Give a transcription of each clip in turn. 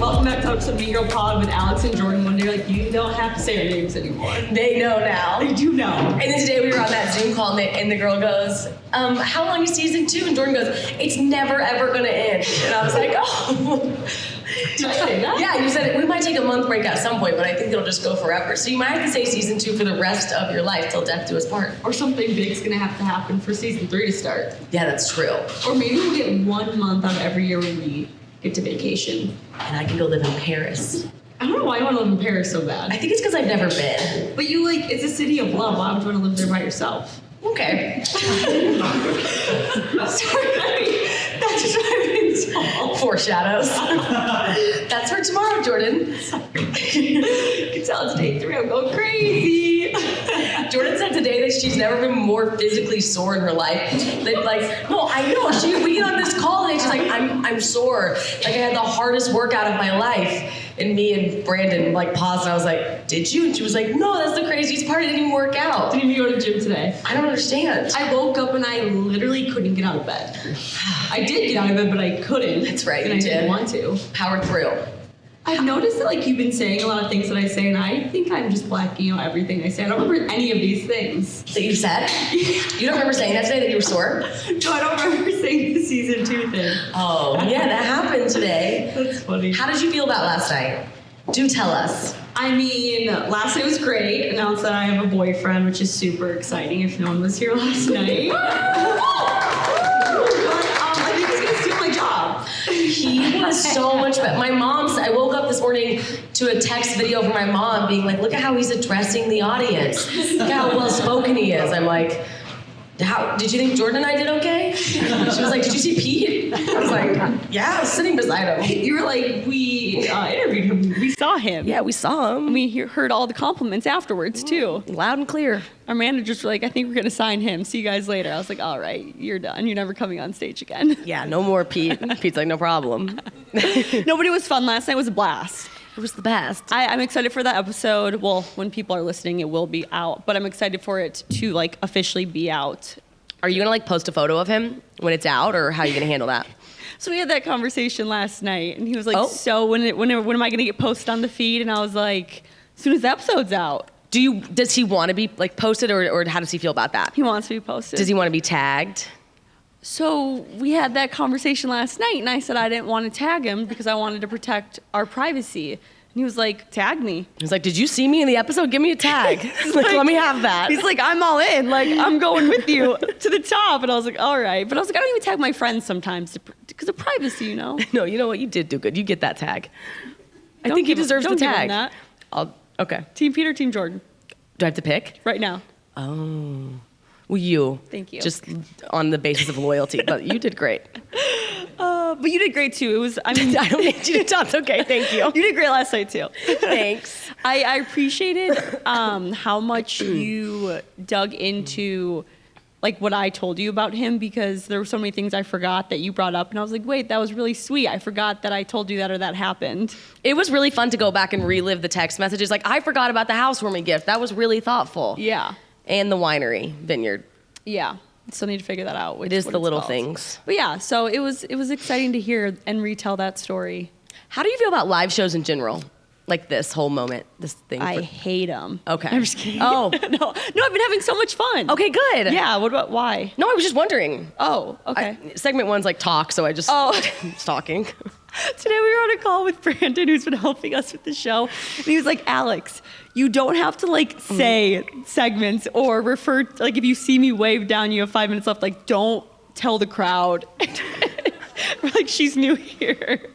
welcome back to episode Mean Girl Pod with Alex and Jordyn. One day, like, you don't have to say our names anymore. They know now. They do know. And then today we were on that Zoom call and the girl goes, how long is season 2? And Jordyn goes, it's never ever gonna end. And I was like, oh. Did I say that? Yeah, you said we might take a month break at some point, but I think it'll just go forever. So you might have to say season 2 for the rest of your life till death do us part. Or something big's gonna have to happen for season 3 to start. Yeah, that's true. Or maybe we'll get 1 month out of every year when we get to vacation. And I can go live in Paris. I don't know why you want to live in Paris so bad. I think it's because I've never been. But you it's a city of love. Why would you want to live there by yourself? Okay. Sorry, that's just driving small. Foreshadows. That's for tomorrow, Jordyn. You can tell it's day 3. I'm going crazy. Jordyn said today that she's never been more physically sore in her life. That no, I know. We get on this call and she's like, I'm sore. Like I had the hardest workout of my life. And me and Brandon paused and I was like, did you? And she was like, no, that's the craziest part. I didn't even work out. Didn't even go to the gym today. I don't understand. I woke up and I literally couldn't get out of bed. I did get out of bed, but I couldn't. That's right, and you I did. didn't want to. Powered through. I've noticed that you've been saying a lot of things that I say, and I think I'm just blacking out everything I say. I don't remember any of these things. That you said? You don't remember saying that today, that you were sore? No, I don't remember saying the season 2 thing. Oh, yeah, that happened today. That's funny. How did you feel about last night? Do tell us. I mean, last night was great. Announced that I have a boyfriend, which is super exciting if no one was here last night. I think he's gonna steal my job. He was so much better. I woke up this morning to a text video from my mom being like, look at how he's addressing the audience. Look how well spoken he is. I'm like, did you think Jordyn and I did okay? She was like, did you see Pete? I was like, yeah, I was sitting beside him. You were like, we interviewed him. We saw him. Yeah, we saw him. We heard all the compliments afterwards, too. Loud and clear. Our managers were like, I think we're going to sign him. See you guys later. I was like, all right, you're done. You're never coming on stage again. Yeah, no more Pete. Pete's like, no problem. No, but it was fun. Last night was a blast. It was the best. I'm excited for that episode. Well, when people are listening, it will be out. But I'm excited for it to, officially be out. Are you going to, post a photo of him when it's out, or how are you going to handle that? So we had that conversation last night, and he was like, Oh. so when am I going to get posted on the feed? And I was like, as soon as the episode's out. Does he want to be, posted, or how does he feel about that? He wants to be posted. Does he want to be tagged? So we had that conversation last night, and I said I didn't want to tag him because I wanted to protect our privacy. And he was like, tag me. He was like, did you see me in the episode? Give me a tag. Let me have that. He's like, I'm all in. I'm going with you to the top. And I was like, all right. But I was like, I don't even tag my friends sometimes because of privacy, you know? No, you know what? You did do good. You get that tag. I Don't think he give him- deserves the don't give him tag. that. Okay. Team Peter, Team Jordyn, Do I have to pick? right now. Oh. Well, you. Thank you. Just on the basis of loyalty. But you did great. But you did great, too. I don't need you to talk. Okay, thank you. You did great last night, too. Thanks. I appreciated how much you dug into what I told you about him, because there were so many things I forgot that you brought up, and I was like, wait, that was really sweet. I forgot that I told you that or that happened. It was really fun to go back and relive the text messages. I forgot about the housewarming gift. That was really thoughtful. Yeah. And the winery vineyard. Yeah. Still need to figure that out. It is the little things. But yeah, so it was exciting to hear and retell that story. How do you feel about live shows in general? This whole moment, this thing. I hate them. Okay. I'm just kidding. Oh. No, I've been having so much fun. Okay, good. Yeah, why? No, I was just wondering. Oh, okay. Segment 1's talk, so I just was talking. Today we were on a call with Brandon, who's been helping us with the show, and he was like, Alex, you don't have to say segments or refer, if you see me wave down, you have 5 minutes left, don't tell the crowd. We're she's new here.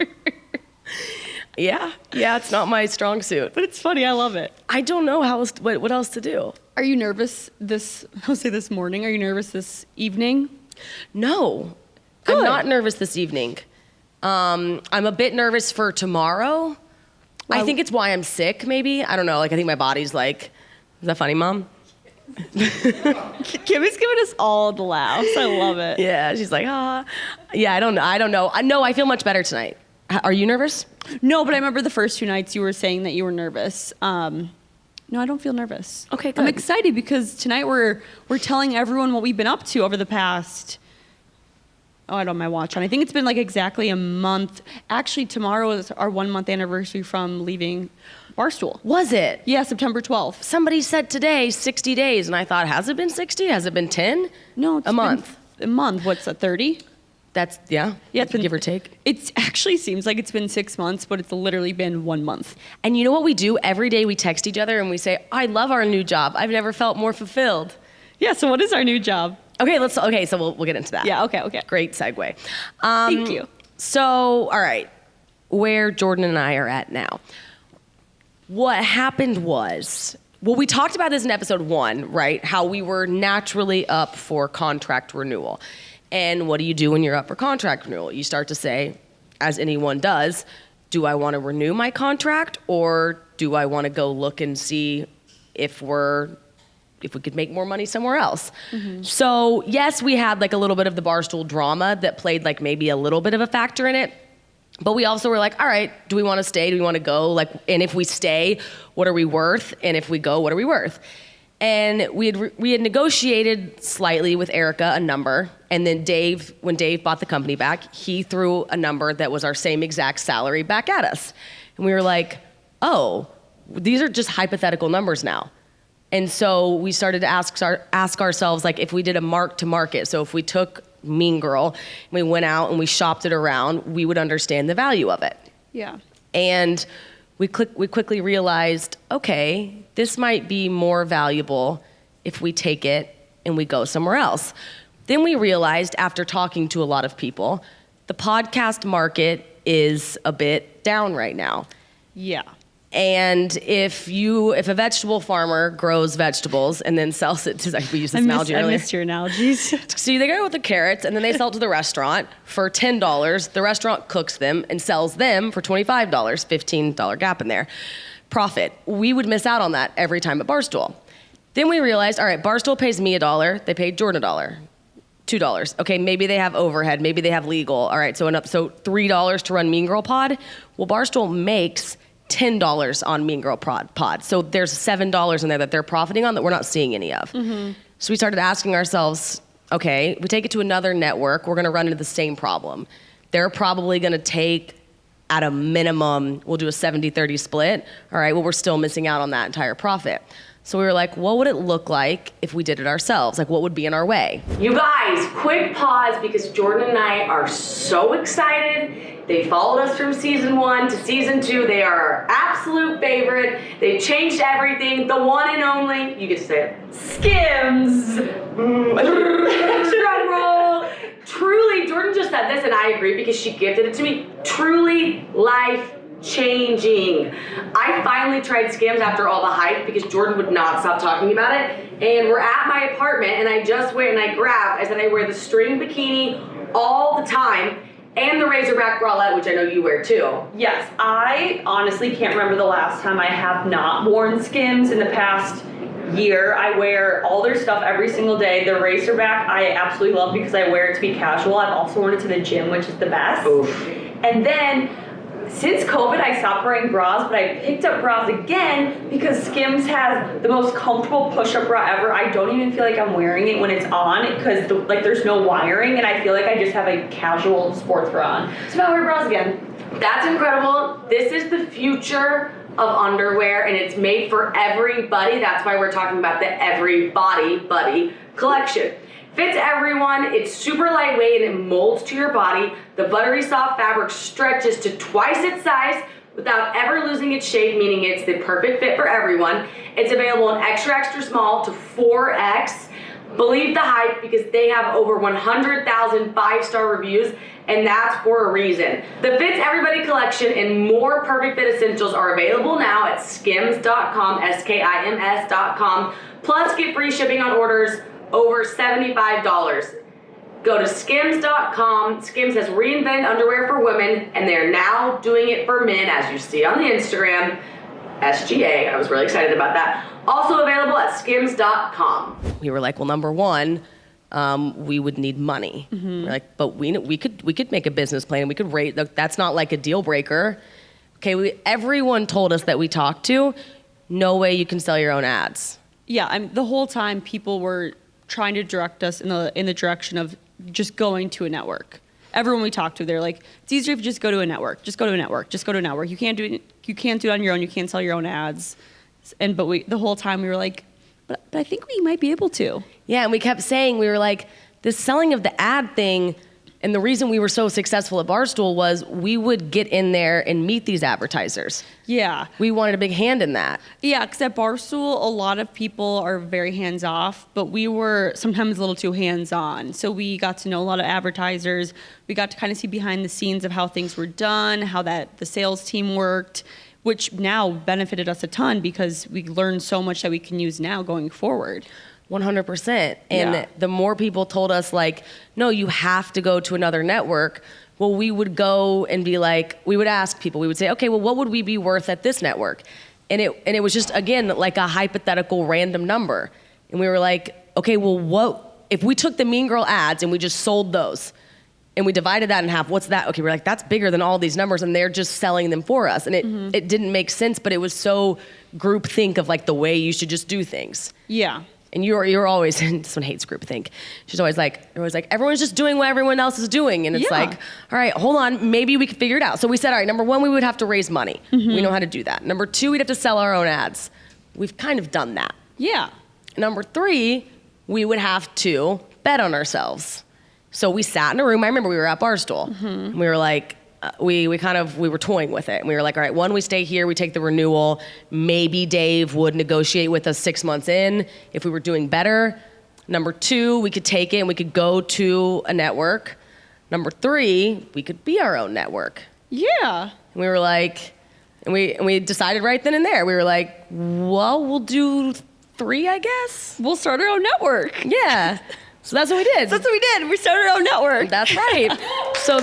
Yeah, it's not my strong suit. But it's funny, I love it. I don't know what else to do. Are you nervous this morning? Are you nervous this evening? No, Good. I'm not nervous this evening. I'm a bit nervous for tomorrow. I think it's why I'm sick, maybe. I don't know. I think my body's is that funny, Mom? Kimmy's giving us all the laughs. I love it. Yeah, she's like, ah. Yeah, I don't know. No, I feel much better tonight. Are you nervous? No, but I remember the first 2 nights you were saying that you were nervous. No, I don't feel nervous. Okay, good. I'm excited because tonight we're telling everyone what we've been up to over the past I don't have my watch on. I think it's been like exactly a month. Actually, tomorrow is our 1 month anniversary from leaving Barstool. Was it? Yeah, September 12th. Somebody said today 60 days, and I thought, has it been 60? Has it been 10? No, it's a month. A month. What's that, 30? That's, yeah, it's been, give or take. It actually seems like it's been 6 months, but it's literally been 1 month. And you know what we do? Every day we text each other and we say, I love our new job. I've never felt more fulfilled. Yeah, so what is our new job? Okay, so we'll get into that. Yeah, okay. Great segue. Thank you. So, all right, where Jordyn and I are at now. What happened was, well, we talked about this in episode 1, right? How we were naturally up for contract renewal. And what do you do when you're up for contract renewal? You start to say, as anyone does, do I want to renew my contract, or do I want to go look and see if we could make more money somewhere else? Mm-hmm. So yes, we had like a little bit of the Barstool drama that played like maybe a little bit of a factor in it. But we also were like, all right, do we want to stay? Do we want to go? Like, and if we stay, what are we worth? And if we go, what are we worth? And we had negotiated slightly with Erica a number, and then when Dave bought the company back, he threw a number that was our same exact salary back at us. And we were like, oh, these are just hypothetical numbers now. And so we started to ask ourselves, like, if we did a mark to market, so if we took Mean Girl, and we went out and we shopped it around, we would understand the value of it. Yeah. And we quickly realized, okay, this might be more valuable if we take it and we go somewhere else. Then we realized, after talking to a lot of people, the podcast market is a bit down right now. Yeah. And if a vegetable farmer grows vegetables and then sells it to, we used this analogy earlier. I missed your analogies. So they go with the carrots and then they sell it to the restaurant for $10. The restaurant cooks them and sells them for $25, $15 gap in there. Profit. We would miss out on that every time at Barstool. Then we realized, all right, Barstool pays me $1, they paid Jordyn $1. $2. Okay, maybe they have overhead, maybe they have legal. All right, so $3 to run Mean Girl Pod. Well, Barstool makes $10 on Mean Girl Pod. So there's $7 in there that they're profiting on that we're not seeing any of. Mm-hmm. So we started asking ourselves, okay, we take it to another network, we're gonna run into the same problem. They're probably gonna take, at a minimum, we'll do a 70-30 split. All right, well, we're still missing out on that entire profit. So we were like, what would it look like if we did it ourselves? Like, what would be in our way? You guys, quick pause, because Jordyn and I are so excited. They followed us from season 1 to season 2. They are our absolute favorite. They changed everything. The one and only, you get to say it, Skims. Drum roll. Truly, Jordyn just said this, and I agree because she gifted it to me. Truly life-changing. I finally tried Skims after all the hype because Jordyn would not stop talking about it. And we're at my apartment, and I just went and I said I wear the string bikini all the time. And the Razorback bralette, which I know you wear too. Yes, I honestly can't remember the last time I have not worn Skims in the past year. I wear all their stuff every single day. The Razorback I absolutely love because I wear it to be casual. I've also worn it to the gym, which is the best. Oof. And then, since COVID, I stopped wearing bras, but I picked up bras again because Skims has the most comfortable push-up bra ever. I don't even feel like I'm wearing it when it's on because there's no wiring, and I feel like I just have a casual sports bra on. So now I wear bras again. That's incredible. This is the future of underwear, and it's made for everybody. That's why we're talking about the Everybody Buddy collection. Fits everyone, it's super lightweight and it molds to your body. The buttery soft fabric stretches to twice its size without ever losing its shape, meaning it's the perfect fit for everyone. It's available in extra small to 4X. Believe the hype because they have over 100,000 5-star reviews, and that's for a reason. The Fits Everybody collection and more perfect fit essentials are available now at skims.com, skims.com. Plus get free shipping on orders over $75. Go to skims.com. Skims has reinvented underwear for women, and they're now doing it for men, as you see on the Instagram. SGA. I was really excited about that. Also available at skims.com. We were like, well, number one, we would need money. Mm-hmm. We're like, but we could make a business plan. We could rate. That's not like a deal breaker. Okay, everyone told us that we talked to, no way you can sell your own ads. Yeah, the whole time people were trying to direct us in the direction of just going to a network. Everyone we talk to, they're like, it's easier if you just go to a network. Just go to a network. Just go to a network. You can't do it. You can't do it on your own. You can't sell your own ads. But the whole time we were like, but I think we might be able to. Yeah, and we kept saying, we were like, this selling of the ad thing, and the reason we were so successful at Barstool was we would get in there and meet these advertisers. Yeah. We wanted a big hand in that. Yeah, because at Barstool, a lot of people are very hands-off, but we were sometimes a little too hands-on. So we got to know a lot of advertisers. We got to kind of see behind the scenes of how things were done, how the sales team worked, which now benefited us a ton because we learned so much that we can use now going forward. 100%. And the more people told us, like, no, you have to go to another network, well, we would go and be like, we would ask people, we would say, okay, well, what would we be worth at this network? And it was just, again, like a hypothetical random number. And we were like, okay, well, what if we took the Mean Girl ads and we just sold those and we divided that in half, what's that? Okay, we're like, that's bigger than all these numbers, and they're just selling them for us. And it didn't make sense, but it was so groupthink of like the way you should just do things. Yeah. And you're always, this one hates groupthink. She's always like, everyone's just doing what everyone else is doing. And it's like, all right, hold on, maybe we could figure it out. So we said, all right, number one, we would have to raise money. We know how to do that. Number two, we'd have to sell our own ads. We've kind of done that. Yeah. Number three, we would have to bet on ourselves. So we sat in a room. I remember we were at Barstool. And we were like, we were toying with it. And we were like, all right, one, we stay here, we take the renewal. Maybe Dave would negotiate with us 6 months in if we were doing better. Number two, we could take it and we could go to a network. Number three, we could be our own network. Yeah. And we were like, and we decided right then and there. We were like, well, we'll do 3, I guess. We'll start our own network. Yeah. So that's what we did. That's what we did. We started our own network. That's right. So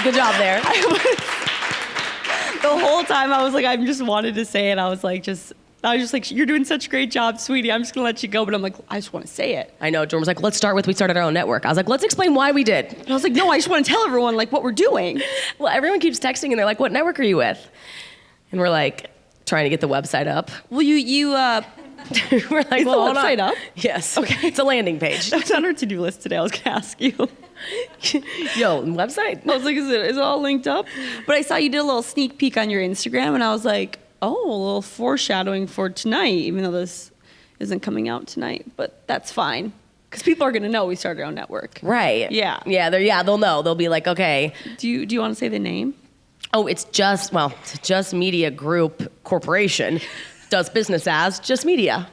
good job there. The whole time I was like, I just wanted to say it. I was just like, you're doing such a great job, sweetie. I'm just gonna let you go. But I'm like, I just want to say it. I know. Jordyn was like, let's start with we started our own network. I was like, let's explain why we did. And I was like, no, I just want to tell everyone like what we're doing. Well, everyone keeps texting and they're like, what network are you with? And we're like, trying to get the website up. Well, you we're like, well, hold on. Is the website up? Yes. Okay. It's a landing page. That's on our to-do list today. I was gonna ask you. Yo, website? I was like, is it all linked up? But I saw you did a little sneak peek on your Instagram, and I was like, oh, a little foreshadowing for tonight, even though this isn't coming out tonight. But that's fine, because people are gonna know we started our own network. Right. Yeah. Yeah, they'll know. They'll be like, okay. Do you want to say the name? Oh, it's Just Media Group Corporation. Does business as Just Media.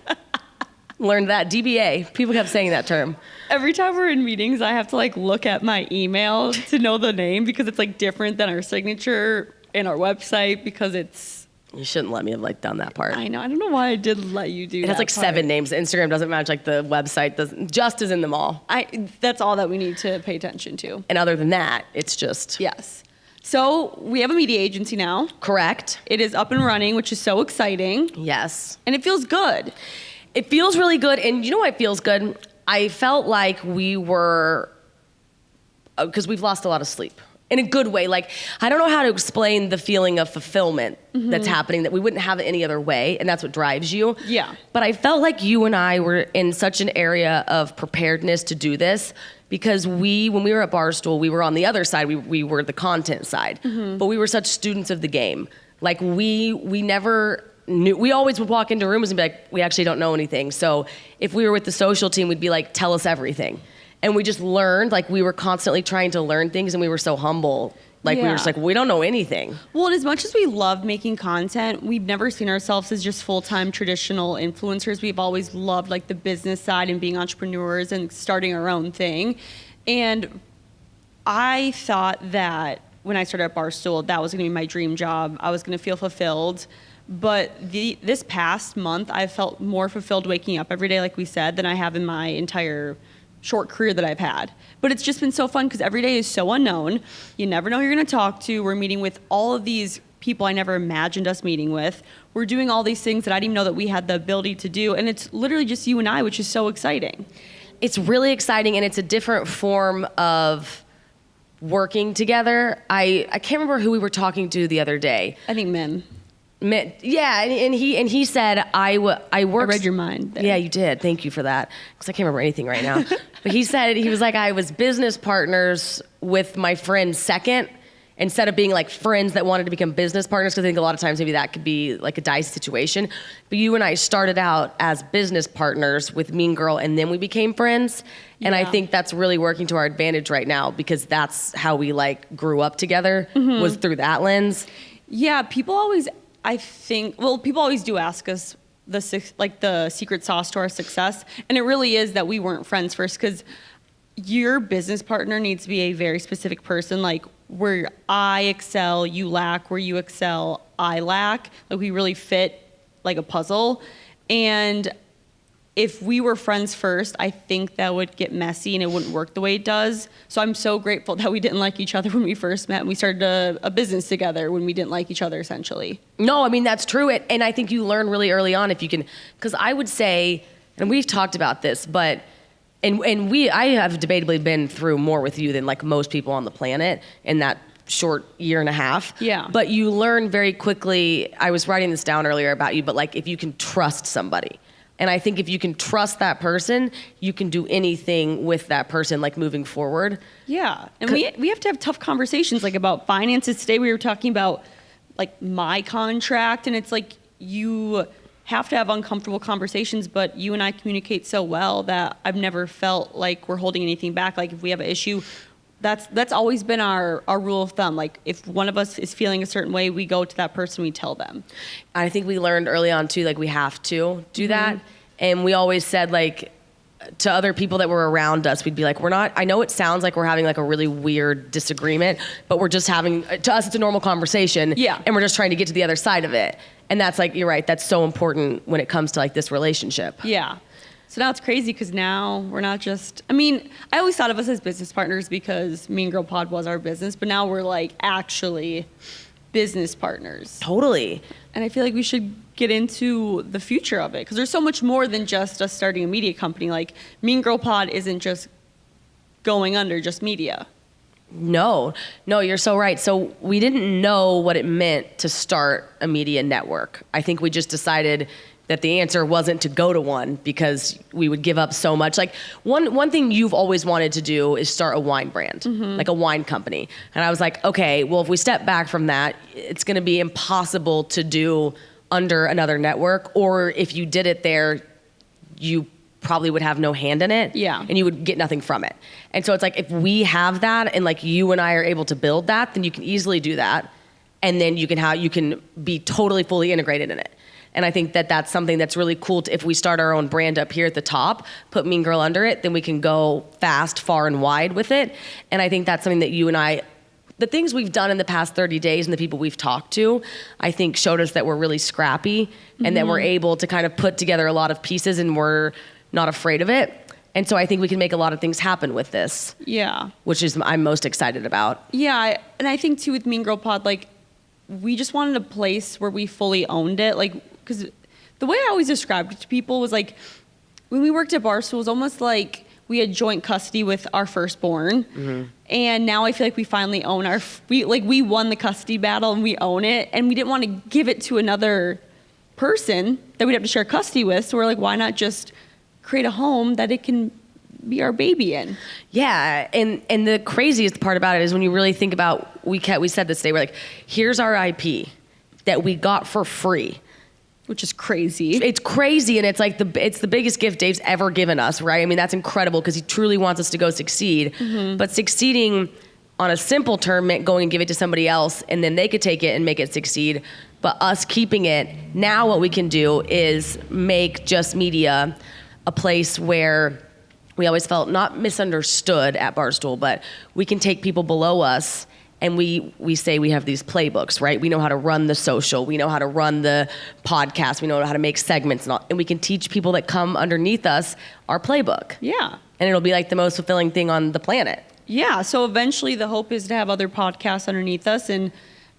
Learned that, DBA. People kept saying that term. Every time we're in meetings, I have to like look at my email to know the name because it's like different than our signature and our website because it's. You shouldn't let me have like done that part. I know. I don't know why I did let you do that. It has like part. 7 names. Instagram doesn't match, like the website doesn't. Just is in them all. That's all that we need to pay attention to. And other than that, it's just. Yes. So we have a media agency now. Correct. It is up and running, which is so exciting. Yes. And it feels good. It feels really good. And you know what feels good? I felt like we were, because we've lost a lot of sleep. In a good way. Like, I don't know how to explain the feeling of fulfillment that's happening that we wouldn't have it any other way, and that's what drives you. Yeah. But I felt like you and I were in such an area of preparedness to do this because when we were at Barstool, we were on the other side. We were the content side. But we were such students of the game. Like, we never knew. We always would walk into rooms and be like, we actually don't know anything. So if we were with the social team, we'd be like, tell us everything. And we just learned, like we were constantly trying to learn things and we were so humble. Like we were just like, we don't know anything. Well, and as much as we love making content, we've never seen ourselves as just full-time traditional influencers. We've always loved like the business side and being entrepreneurs and starting our own thing. And I thought that when I started at Barstool, that was gonna be my dream job. I was gonna feel fulfilled. But this past month, I felt more fulfilled waking up every day, like we said, than I have in my entire short career that I've had. But it's just been so fun because every day is so unknown. You never know who you're going to talk to. We're meeting with all of these people I never imagined us meeting with. We're doing all these things that I didn't even know that we had the ability to do. And it's literally just you and I, which is so exciting. It's really exciting, and it's a different form of working together. I can't remember who we were talking to the other day. I think Mim. Yeah, and he said I worked. I read your mind there. Yeah, you did. Thank you for that, because I can't remember anything right now. But he was like, I was business partners with my friend second, instead of being like friends that wanted to become business partners, because I think a lot of times maybe that could be like a dicey situation. But you and I started out as business partners with Mean Girl, and then we became friends. And I think that's really working to our advantage right now, because that's how we like grew up together, was through that lens. Yeah, people always do ask us the secret sauce to our success. And it really is that we weren't friends first, because your business partner needs to be a very specific person. Like, where I excel, you lack. Where you excel, I lack. Like, we really fit like a puzzle. And if we were friends first, I think that would get messy and it wouldn't work the way it does. So I'm so grateful that we didn't like each other when we first met, and we started a business together when we didn't like each other, essentially. No, I mean, that's true. And I think you learn really early on if you can, because I would say, and we've talked about this, but I have debatably been through more with you than like most people on the planet in that short year and a half. Yeah. But you learn very quickly. I was writing this down earlier about you, but like if you can trust somebody. And I think if you can trust that person, you can do anything with that person, like moving forward. Yeah. And we have to have tough conversations, like about finances. Today we were talking about like my contract, and it's like you have to have uncomfortable conversations, but you and I communicate so well that I've never felt like we're holding anything back. Like if we have an issue, that's always been our rule of thumb. Like if one of us is feeling a certain way, we go to that person, we tell them. I think we learned early on too, like we have to do that. And we always said, like, to other people that were around us, we'd be like, I know it sounds like we're having like a really weird disagreement, but we're just having, to us it's a normal conversation. Yeah. And we're just trying to get to the other side of it. And that's like, you're right, that's so important when it comes to like this relationship. Yeah. So now it's crazy because now we're not just, I always thought of us as business partners because Mean Girl Pod was our business, but now we're like actually business partners. Totally. And I feel like we should get into the future of it, because there's so much more than just us starting a media company. Like Mean Girl Pod isn't just going under just media. No, you're so right. So we didn't know what it meant to start a media network. I think we just decided that the answer wasn't to go to one because we would give up so much. Like one thing you've always wanted to do is start a wine brand, like a wine company. And I was like, okay, well, if we step back from that, it's going to be impossible to do under another network. Or if you did it there, you probably would have no hand in it. Yeah. And you would get nothing from it. And so it's like, if we have that and like you and I are able to build that, then you can easily do that. And then you can be totally fully integrated in it. And I think that that's something that's really cool. If we start our own brand up here at the top, put Mean Girl under it, then we can go fast, far, and wide with it. And I think that's something that you and I, the things we've done in the past 30 days and the people we've talked to, I think showed us that we're really scrappy and that we're able to kind of put together a lot of pieces and we're not afraid of it. And so I think we can make a lot of things happen with this. Yeah. Which is I'm most excited about. Yeah. And I think too with Mean Girl Pod, like we just wanted a place where we fully owned it. Like, because the way I always described it to people was like, when we worked at Barstool, it was almost like we had joint custody with our firstborn. And now I feel like we finally own we won the custody battle and we own it. And we didn't want to give it to another person that we'd have to share custody with. So we're like, why not just create a home that it can be our baby in? Yeah, and the craziest part about it is when you really think about, we said this today, we're like, here's our IP that we got for free. Which is crazy. It's crazy, and it's like it's the biggest gift Dave's ever given us, right? I mean, that's incredible because he truly wants us to go succeed. But succeeding on a simple term meant going and give it to somebody else, and then they could take it and make it succeed. But us keeping it, now what we can do is make Just Media a place where we always felt not misunderstood at Barstool, but we can take people below us and we say we have these playbooks, right? We know how to run the social. We know how to run the podcast. We know how to make segments. And we can teach people that come underneath us our playbook. Yeah. And it'll be like the most fulfilling thing on the planet. Yeah. So eventually the hope is to have other podcasts underneath us and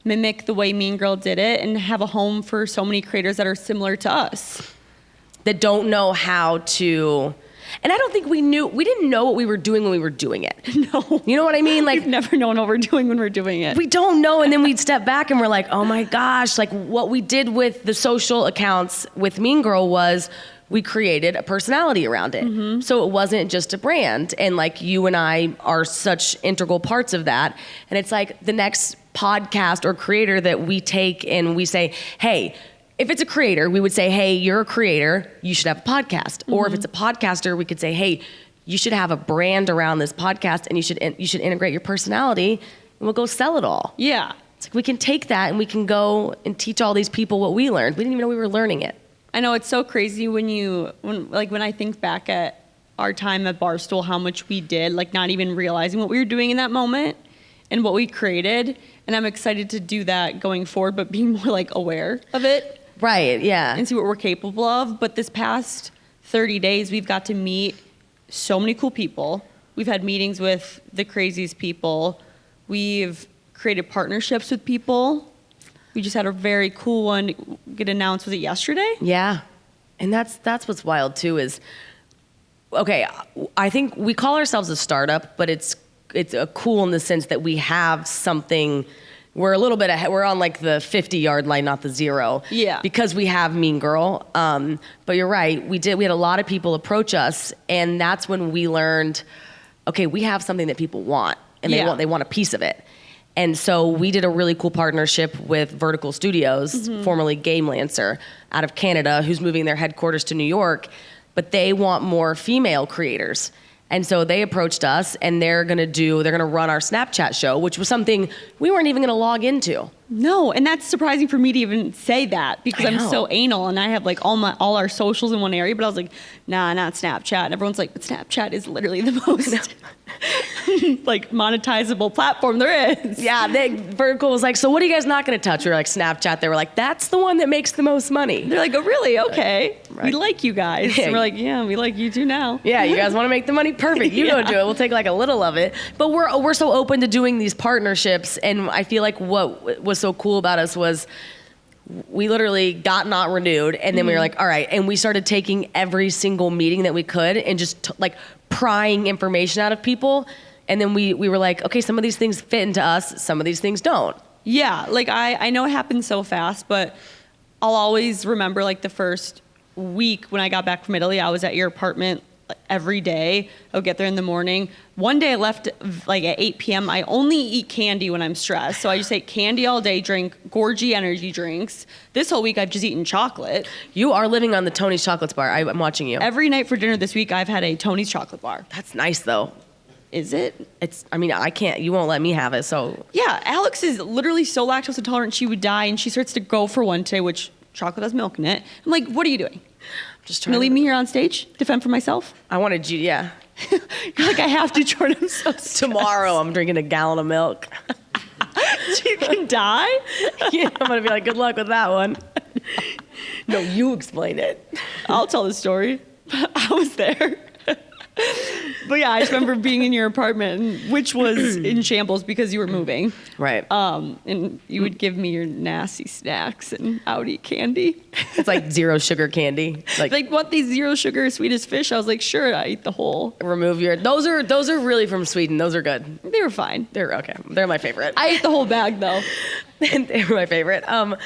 mimic the way Mean Girl did it and have a home for so many creators that are similar to us. That don't know how to... And I don't think we didn't know what we were doing when we were doing it. No. You know what I mean? Like, We've never known what we're doing when we're doing it. we don't know. And then we'd step back and we're like, oh my gosh, like what we did with the social accounts with Mean Girl was we created a personality around it. Mm-hmm. So it wasn't just a brand. And like you and I are such integral parts of that. And it's like the next podcast or creator that we take and we say, hey, if it's a creator, we would say, hey, you're a creator, you should have a podcast. Mm-hmm. Or if it's a podcaster, we could say, hey, you should have a brand around this podcast and you should integrate your personality and we'll go sell it all. Yeah. It's like we can take that and we can go and teach all these people what we learned. We didn't even know we were learning it. I know it's so crazy when I think back at our time at Barstool, how much we did, like not even realizing what we were doing in that moment and what we created. And I'm excited to do that going forward, but being more like aware of it. Right, yeah. And see what we're capable of. But this past 30 days, we've got to meet so many cool people. We've had meetings with the craziest people. We've created partnerships with people. We just had a very cool one get announced. Was it yesterday? Yeah. And that's what's wild too is, okay, I think we call ourselves a startup, but it's a cool in the sense that we have something, we're a little bit ahead, we're on like the 50-yard line, not the 0. Yeah. Because we have Mean Girl. But you're right, we had a lot of people approach us and that's when we learned, okay, we have something that people want and they want a piece of it. And so we did a really cool partnership with Vertical Studios, formerly Game Lancer, out of Canada, who's moving their headquarters to New York, but they want more female creators. And so they approached us and they're gonna run our Snapchat show, which was something we weren't even gonna log into. No, and that's surprising for me to even say that because I I'm know. so anal and I have like all our socials in one area, but I was like, nah, not Snapchat. And everyone's like, but Snapchat is literally the most like monetizable platform there is. Yeah, Vertical was like, so what are you guys not gonna touch? We were like, Snapchat. They were like, that's the one that makes the most money. They're like, oh really? Okay. Right. We like you guys. Yeah. And we're like, yeah, we like you too now. Yeah, you guys want to make the money? Perfect. You go do it. We'll take like a little of it. But we're so open to doing these partnerships. And I feel like what was so cool about us was we literally got not renewed. And then we were like, all right. And we started taking every single meeting that we could and just like prying information out of people. And then we were like, okay, some of these things fit into us. Some of these things don't. Yeah, like I know it happened so fast, but I'll always remember like the first week when I got back from Italy, I was at your apartment every day. I would get there in the morning. One day I left like at 8 p.m. I only eat candy when I'm stressed. So I just ate candy all day, drink Gorgie energy drinks. This whole week I've just eaten chocolate. You are living on the Tony's Chocolates bar. I'm watching you. Every night for dinner this week I've had a Tony's chocolate bar. That's nice though. Is it? I can't, you won't let me have it, so. Yeah, Alex is literally so lactose intolerant she would die and she starts to go for one today, which chocolate has milk in it. I'm like, what are you doing? Just Gonna leave me here on stage, defend for myself? I wanted you, yeah. You're like, I have to, Jordyn. I'm so stressed. Tomorrow I'm drinking a gallon of milk. You can die? Yeah, I'm gonna be like, good luck with that one. No, you explain it. I'll tell the story. I was there. But yeah, I just remember being in your apartment, which was in shambles because you were moving. Right. And you would give me your nasty snacks and I would eat candy. It's like 0 sugar candy. Like what these 0 sugar sweetest fish? I was like, sure, I eat the whole. Remove your. Those are really from Sweden. Those are good. They were fine. They're okay. They're my favorite. I ate the whole bag though. They were my favorite. All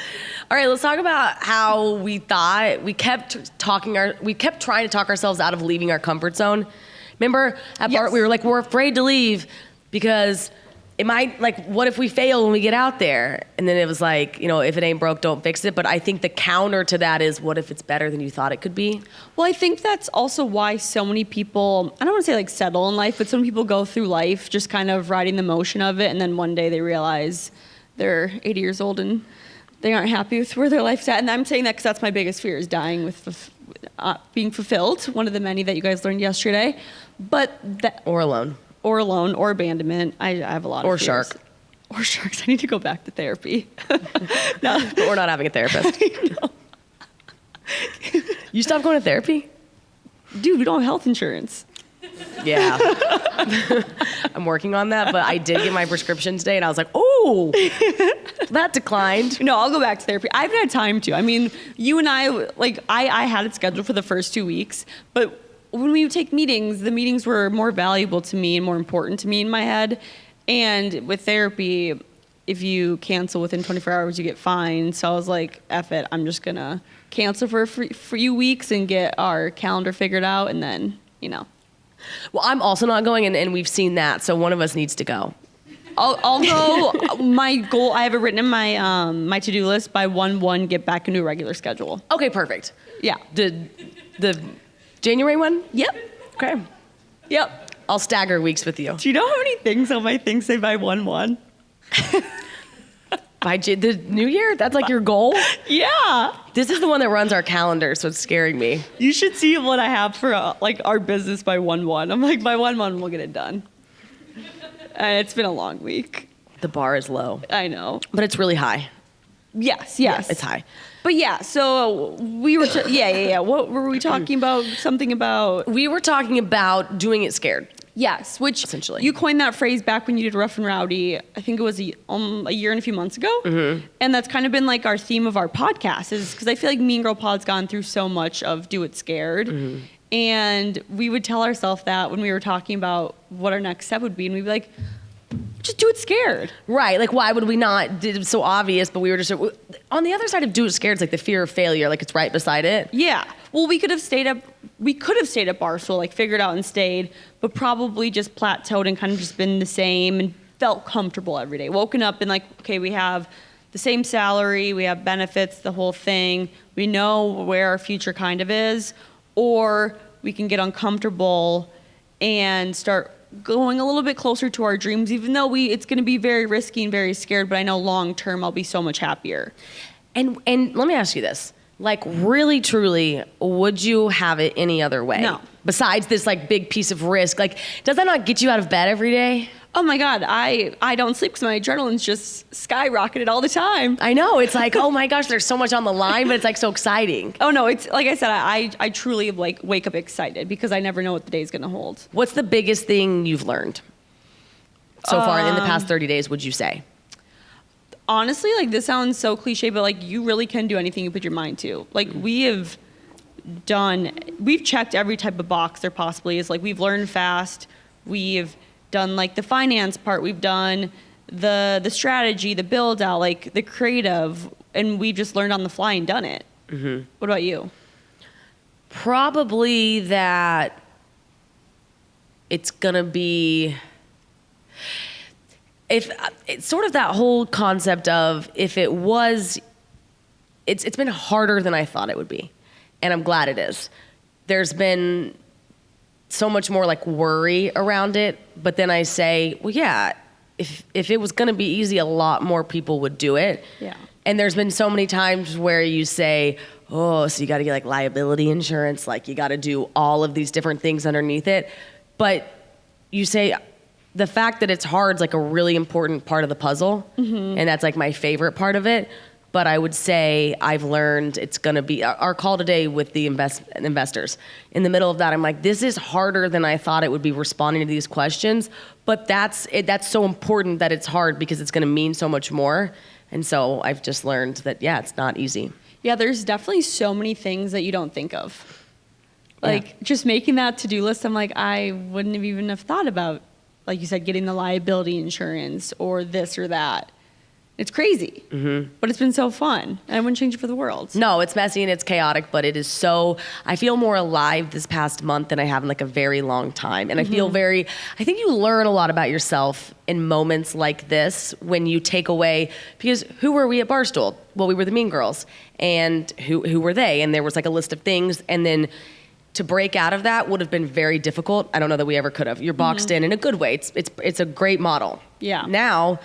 right, let's talk about how we thought we kept trying to talk ourselves out of leaving our comfort zone. Remember at Yes. Bart, we were like, we're afraid to leave because it might, like, what if we fail when we get out there? And then it was like, if it ain't broke, don't fix it. But I think the counter to that is, what if it's better than you thought it could be? Well, I think that's also why so many people, I don't want to say like settle in life, but some people go through life just kind of riding the motion of it. And then one day they realize they're 80 years old and they aren't happy with where their life's at. And I'm saying that because that's my biggest fear, is dying with being fulfilled. One of the many that you guys learned yesterday. Or alone. Or alone, or abandonment. I have a lot of Or fears. shark. Or sharks. I need to go back to therapy. No. But we're not having a therapist. You stopped going to therapy? Dude, we don't have health insurance. Yeah. I'm working on that, but I did get my prescription today and I was like, oh, that declined. No, I'll go back to therapy. I haven't had time to. I mean, you and I had it scheduled for the first 2 weeks, but when we would take meetings, the meetings were more valuable to me and more important to me in my head. And with therapy, if you cancel within 24 hours, you get fined. So I was like, F it, I'm just going to cancel for a few weeks and get our calendar figured out. And then, Well, I'm also not going, and we've seen that. So one of us needs to go. I'll go. My goal, I have it written in my my to-do list by 1/1, get back into a regular schedule. Okay, perfect. Yeah. The January one? Yep. Okay. Yep. I'll stagger weeks with you. Do you know how many things on my thing say by 1/1? By the new year? That's like your goal? Yeah. This is the one that runs our calendar, so it's scaring me. You should see what I have for our business by 1/1. I'm like, by 1/1, we'll get it done. It's been a long week. The bar is low. I know. But it's really high. Yes. Yeah, it's high. But yeah, so we were, yeah. What were we talking about? Something about? We were talking about doing it scared. Yes, which essentially you coined that phrase back when you did Rough and Rowdy. I think it was a year and a few months ago. Mm-hmm. And that's kind of been like our theme of our podcast, is because I feel like Mean Girl Pod's gone through so much of do it scared. Mm-hmm. And we would tell ourselves that when we were talking about what our next step would be, and we'd be like, just do it scared. Right. Like, why would we not? It's so obvious, but we were just on the other side of do it scared. It's like the fear of failure. Like, it's right beside it. Yeah. Well, we could have stayed at Barstool, like figured out and stayed, but probably just plateaued and kind of just been the same and felt comfortable every day. Woken up and like, okay, we have the same salary, we have benefits, the whole thing. We know where our future kind of is, or we can get uncomfortable and start going a little bit closer to our dreams, even though it's going to be very risky and very scared, but I know long term I'll be so much happier. And let me ask you this. Like, really, truly, would you have it any other way? No. Besides this, like, big piece of risk? Like, does that not get you out of bed every day? Oh my God, I don't sleep because my adrenaline's just skyrocketed all the time. I know. It's like, oh my gosh, there's so much on the line, but it's like so exciting. Oh no, it's like I said, I truly like wake up excited because I never know what the day's gonna hold. What's the biggest thing you've learned so far in the past 30 days, would you say? Honestly, like this sounds so cliche, but like you really can do anything you put your mind to. Like we've checked every type of box there possibly is. Like we've learned fast, we've done like the finance part, we've done the strategy, the build out, like the creative, and we've just learned on the fly and done it. Mm-hmm. What about you? Probably that it's gonna be, if it's sort of that whole concept of if it was, it's been harder than I thought it would be, and I'm glad it is. There's been so much more like worry around it, but then I say, well, yeah, if it was gonna be easy, a lot more people would do it. Yeah. And there's been so many times where you say, oh, so you gotta get like liability insurance, like you gotta do all of these different things underneath it. But you say the fact that it's hard is like a really important part of the puzzle. Mm-hmm. And that's like my favorite part of it. But I would say I've learned it's going to be our call today with the investors. In the middle of that, I'm like, this is harder than I thought it would be responding to these questions. But that's so important that it's hard because it's going to mean so much more. And so I've just learned that, yeah, it's not easy. Yeah, there's definitely so many things that you don't think of. Like just making that to-do list, I'm like, I wouldn't have even have thought about, like you said, getting the liability insurance or this or that. It's crazy, but it's been so fun. And I wouldn't change it for the world. No, it's messy and it's chaotic, but it is so, I feel more alive this past month than I have in like a very long time. And I feel I think you learn a lot about yourself in moments like this when you take away, because who were we at Barstool? Well, we were the Mean Girls. And who were they? And there was like a list of things. And then to break out of that would have been very difficult. I don't know that we ever could have. You're boxed in a good way. It's a great model. Yeah. Now,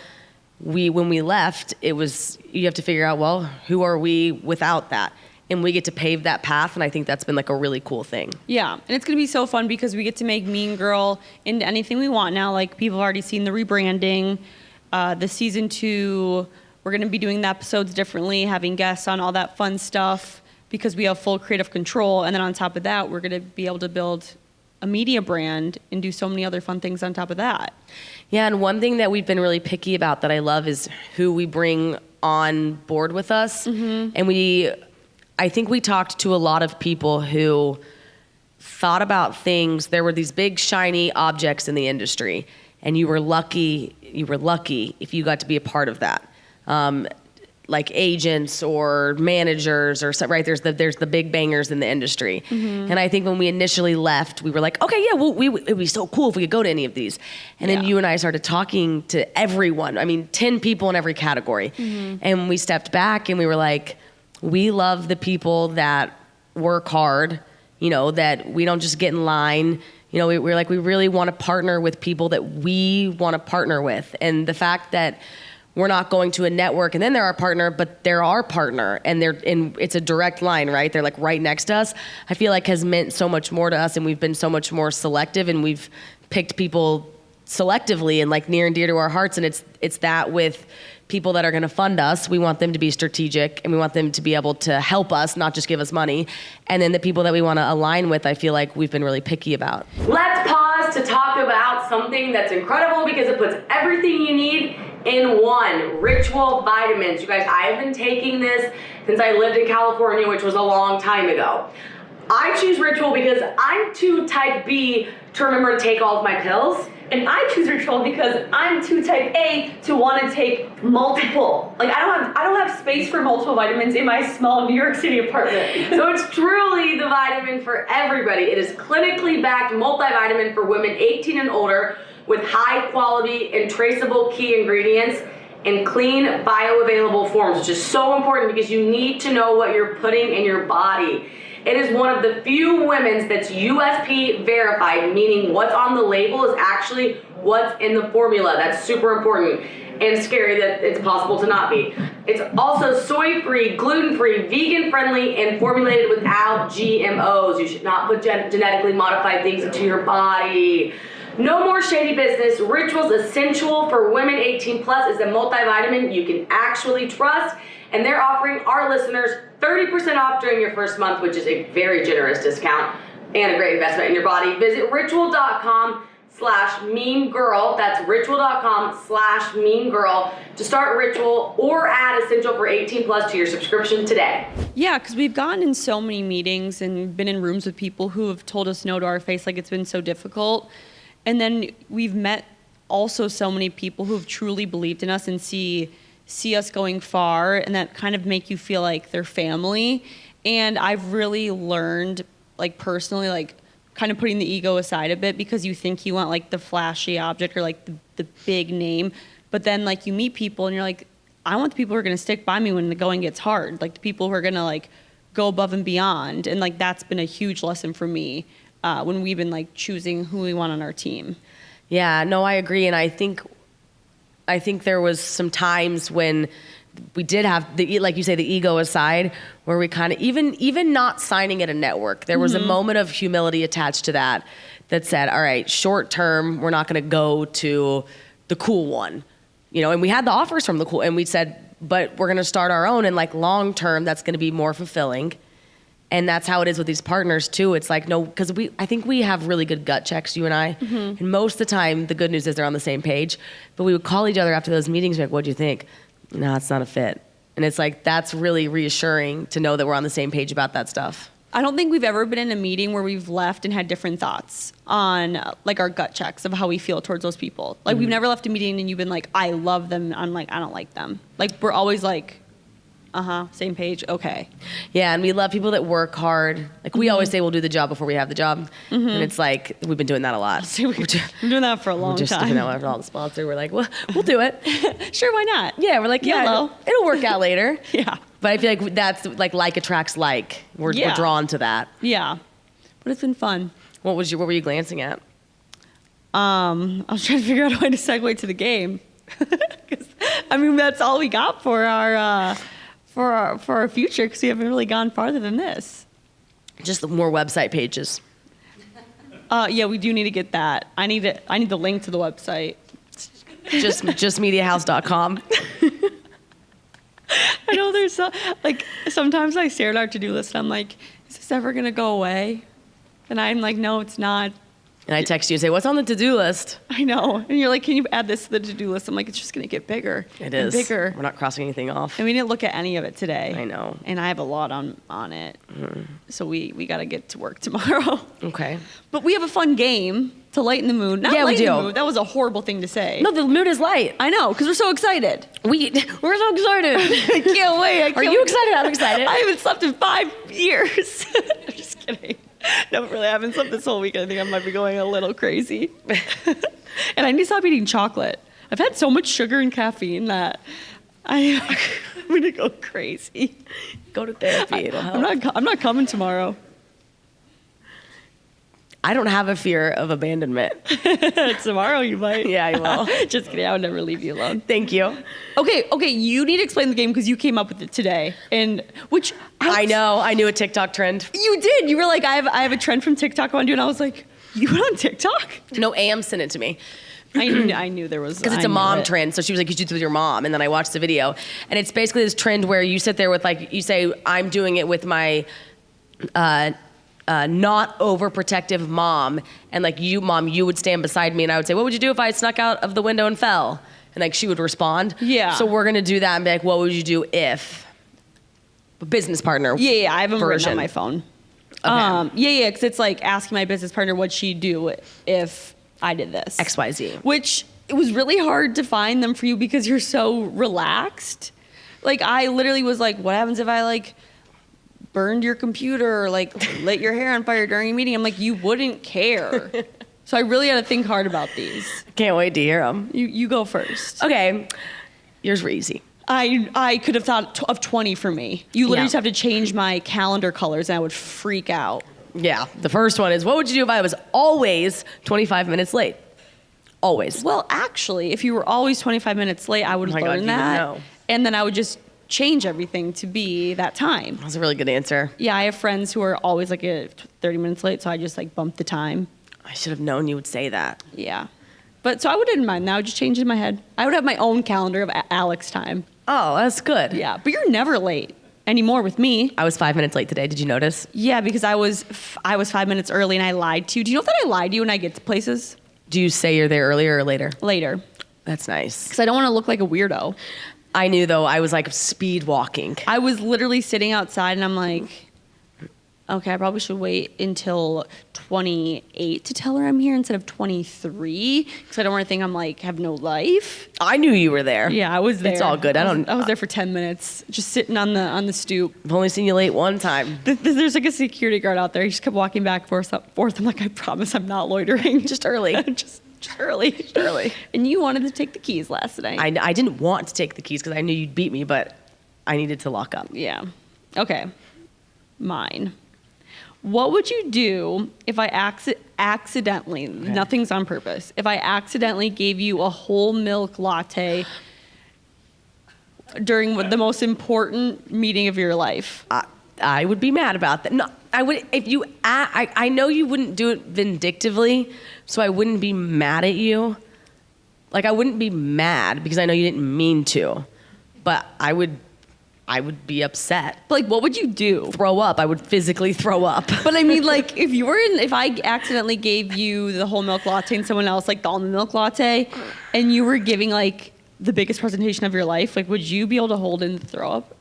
when we left, it was, you have to figure out, well, who are we without that? And we get to pave that path, and I think that's been like a really cool thing. Yeah, and it's gonna be so fun because we get to make Mean Girl into anything we want now. Like people have already seen the rebranding, the season 2, we're gonna be doing the episodes differently, having guests on, all that fun stuff, because we have full creative control. And then on top of that, we're gonna be able to build a media brand and do so many other fun things on top of that. Yeah, and one thing that we've been really picky about that I love is who we bring on board with us. Mm-hmm. And I think we talked to a lot of people who thought about things, there were these big shiny objects in the industry, and you were lucky if you got to be a part of that. Like agents or managers or right, there's the big bangers in the industry. And I think when we initially left, we were like, okay, yeah, well, it'd be so cool if we could go to any of these. And then you and I started talking to everyone. I mean, 10 people in every category. And we stepped back and we were like, we love the people that work hard, you know, that we don't just get in line. You know, we're like, we really want to partner with people that we want to partner with. And the fact that we're not going to a network and then they're our partner, but they're our partner and it's a direct line, right? They're like right next to us. I feel like has meant so much more to us, and we've been so much more selective, and we've picked people selectively and like near and dear to our hearts. And it's that with people that are going to fund us, we want them to be strategic and we want them to be able to help us, not just give us money. And then the people that we want to align with, I feel like we've been really picky about. Let's pause to talk about something that's incredible because it puts everything you need in one. Ritual vitamins. You guys, I have been taking this since I lived in California, which was a long time ago. I choose Ritual because I'm too type B to remember to take all of my pills. And I choose Ritual because I'm too type A to want to take multiple. Like I don't have space for multiple vitamins in my small New York City apartment. So it's truly the vitamin for everybody. It is clinically backed multivitamin for women 18 and older with high quality and traceable key ingredients in clean, bioavailable forms, which is so important because you need to know what you're putting in your body. It is one of the few women's that's USP verified, meaning what's on the label is actually what's in the formula. That's super important and scary that it's possible to not be. It's also soy-free, gluten-free, vegan-friendly, and formulated without GMOs. You should not put genetically modified things into your body. No more shady business. Ritual's essential for women 18 plus is a multivitamin you can actually trust. And they're offering our listeners 30% off during your first month, which is a very generous discount and a great investment in your body. Visit ritual.com/meangirl. That's ritual.com/meangirl to start Ritual or add Essential for 18 plus to your subscription today. Yeah, because we've gone in so many meetings and been in rooms with people who have told us no to our face, like it's been so difficult. And then we've met also so many people who have truly believed in us and see us going far, and that kind of make you feel like they're family. And I've really learned, like personally, like kind of putting the ego aside a bit, because you think you want like the flashy object or like the big name, but then like you meet people and you're like, I want the people who are going to stick by me when the going gets hard, like the people who are going to like go above and beyond. And like that's been a huge lesson for me when we've been like choosing who we want on our team. Yeah, no, I agree. And I think there was some times when we did have like you say, the ego aside, where we kind of even not signing at a network, there was a moment of humility attached to that said, all right, short term, we're not going to go to the cool one, you know. And we had the offers from the cool, and we said, but we're going to start our own, and like long term, that's going to be more fulfilling. And that's how it is with these partners too. It's like, no, because I think we have really good gut checks, you and I. And most of the time, the good news is they're on the same page. But we would call each other after those meetings, like, what'd you think? No, it's not a fit. And it's like, that's really reassuring to know that we're on the same page about that stuff. I don't think we've ever been in a meeting where we've left and had different thoughts on like our gut checks of how we feel towards those people. Like we've never left a meeting and you've been like, I love them. I'm like, I don't like them. Like we're always like, same page, okay. Yeah, and we love people that work hard. Like we always say we'll do the job before we have the job. And it's like, we've been doing that a lot. We've been doing that for a long time. We're just doing that with all the sponsors. We're like, well, we'll do it. Sure, why not? Yeah, we're like, yeah, it'll work out later. Yeah. But I feel like that's like attracts like. We're drawn to that. Yeah. But it's been fun. What were you glancing at? I was trying to figure out a way to segue to the game. 'Cause, I mean, that's all we got for our future, because we haven't really gone farther than this. Just more website pages. Yeah, we do need to get that. I need the link to the website. just mediahouse.com. I know there's like sometimes I stare at our to-do list and I'm like, is this ever gonna go away? And I'm like, no, it's not. And I text you and say, what's on the to-do list? I know. And you're like, can you add this to the to-do list? I'm like, it's just going to get bigger. It and is. bigger. We're not crossing anything off. And we didn't look at any of it today. I know. And I have a lot on it. So we got to get to work tomorrow. Okay. But we have a fun game to lighten the mood. Not Yeah, we lighten the do. mood. That was a horrible thing to say. No, the mood is light. I know, because we're so excited. We're so excited. I can't wait. Are you excited? I'm excited. I haven't slept in 5 years. I'm just kidding. No, really, I haven't slept this whole week. I think I might be going a little crazy. And I need to stop eating chocolate. I've had so much sugar and caffeine that I'm going to go crazy. Go to therapy. It'll help. I'm not coming tomorrow. I don't have a fear of abandonment. Tomorrow you might. Yeah, I will. Just kidding. I would never leave you alone. Thank you. Okay. You need to explain the game because you came up with it today, and which I know. I knew a TikTok trend. You did. You were like, I have a trend from TikTok I want to do, and I was like, you went on TikTok? No, Am sent it to me. I knew there was Because it's a mom trend. So she was like, you should do it with your mom. And then I watched the video. And it's basically this trend where you sit there with like, you say, I'm doing it with my not overprotective mom. And like you, mom, you would stand beside me and I would say, what would you do if I snuck out of the window and fell? And like she would respond. Yeah. So we're going to do that and be like, what would you do if? A business partner. Yeah, I have them written version. on my phone. Okay. Yeah, because it's like asking my business partner what she'd do if I did this. XYZ. Which it was really hard to find them for you because you're so relaxed. Like I literally was like, what happens if I like burned your computer or like lit your hair on fire during a meeting? I'm like, you wouldn't care. So I really had to think hard about these. Can't wait to hear them. You go first. Okay. Yours were easy. I could have thought of 20 for me. You literally Yeah. just have to change my calendar colors and I would freak out. Yeah. The first one is, what would you do if I was always 25 minutes late? Always. Well, actually, if you were always 25 minutes late, I would Oh my learn God, you that. would know. And then I would just change everything to be that time. That's a really good answer. Yeah, I have friends who are always like 30 minutes late, so I just like bump the time. I should have known you would say that. Yeah. But so I wouldn't mind that. I would just change it in my head. I would have my own calendar of Alex time. Oh, that's good. Yeah, but you're never late anymore with me. I was 5 minutes late today. Did you notice? Yeah, because I was 5 minutes early and I lied to you. Do you know that I lied to you when I get to places? Do you say you're there earlier or later? Later. That's nice. Because I don't want to look like a weirdo. I knew though, I was like speed walking. I was literally sitting outside and I'm like, okay, I probably should wait until 28 to tell her I'm here instead of 23 because I don't want to think I'm like have no life. I knew you were there. Yeah, I was there. It's all good. I was there for 10 minutes, just sitting on the stoop. I've only seen you late one time. There's like a security guard out there. He just kept walking back and forth. I'm like, I promise I'm not loitering. Just early. just early. Early. And you wanted to take the keys last night. I didn't want to take the keys because I knew you'd beat me, but I needed to lock up. Yeah. Okay. Mine. What would you do if I accidentally, nothing's on purpose, if I accidentally gave you a whole milk latte during the most important meeting of your life? I would be mad about that. No, I would, if you, I know you wouldn't do it vindictively, so I wouldn't be mad at you. Like, I wouldn't be mad because I know you didn't mean to, but I would be upset. But like, what would you do? Throw up. I would physically throw up. But I mean, like, if I accidentally gave you the whole milk latte and someone else like the almond milk latte, and you were giving like the biggest presentation of your life, like, would you be able to hold in the throw up?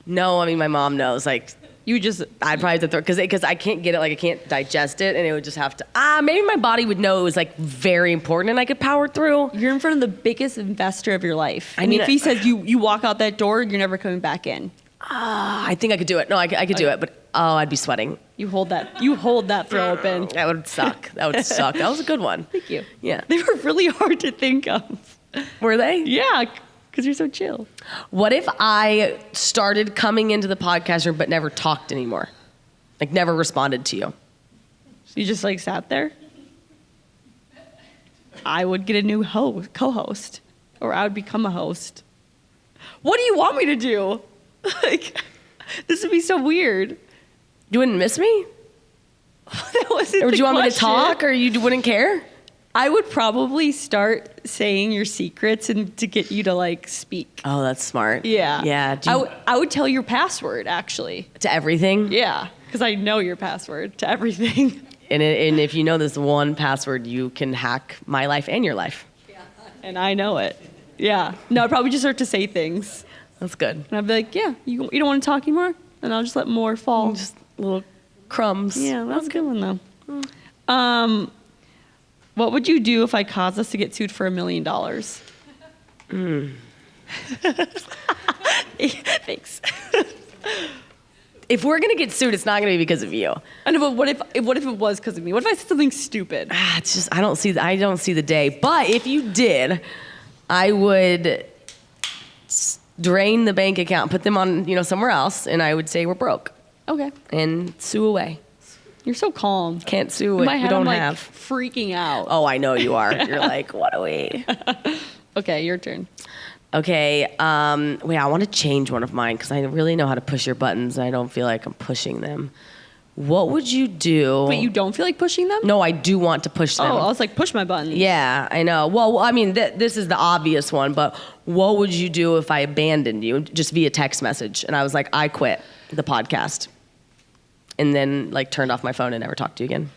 No, I mean, my mom knows. Like, You just, I'd probably have to throw, because I can't get it, like I can't digest it, and it would just have to, maybe my body would know it was like very important and I could power through. you're in front of the biggest investor of your life. I I mean, mean, if he says you walk out that door, you're never coming back in. I think I could do it. No, I could do it, but I'd be sweating. You hold that throw up in. That would suck. That would suck. That was a good one. Thank you. Yeah. They were really hard to think of. Were they? Yeah, because you're so chill. What if I started coming into the podcast room but never talked anymore? Like never responded to you? You just like sat there. I would get a new co-host, or I would become a host. What do you want me to do? Like, this would be so weird. You wouldn't miss me? That wasn't Or would the you want me to question. talk, or you wouldn't care? I would probably start saying your secrets and to get you to like speak. Oh, that's smart. Yeah. Yeah. I would tell your password actually. To everything? Yeah, because I know your password to everything. And if you know this one password, you can hack my life and your life. And I know it. Yeah. No, I'd probably just start to say things. That's good. And I'd be like, yeah, you don't want to talk anymore? And I'll just let more fall. Just little crumbs. Yeah, that's a good one, though. What would you do if I caused us to get sued for $1 million? Thanks. If we're gonna get sued, it's not gonna be because of you. I know, but what if it was because of me? What if I said something stupid? It's just I don't see the day. But if you did, I would drain the bank account, put them on somewhere else, and I would say we're broke Okay. and sue away. You're so calm. Can't sue In it. my We head, don't I'm like have. freaking out. Oh, I know you are. You're like, what do we? Okay, your turn. Okay. Wait, I want to change one of mine because I really know how to push your buttons. And I don't feel like I'm pushing them. What would you do? Wait, you don't feel like pushing them? No, I do want to push them. Oh, I was like, push my button. Yeah, I know. Well, I mean, this is the obvious one, but what would you do if I abandoned you just via text message? And I was like, I quit the podcast. And then turned off my phone and never talked to you again.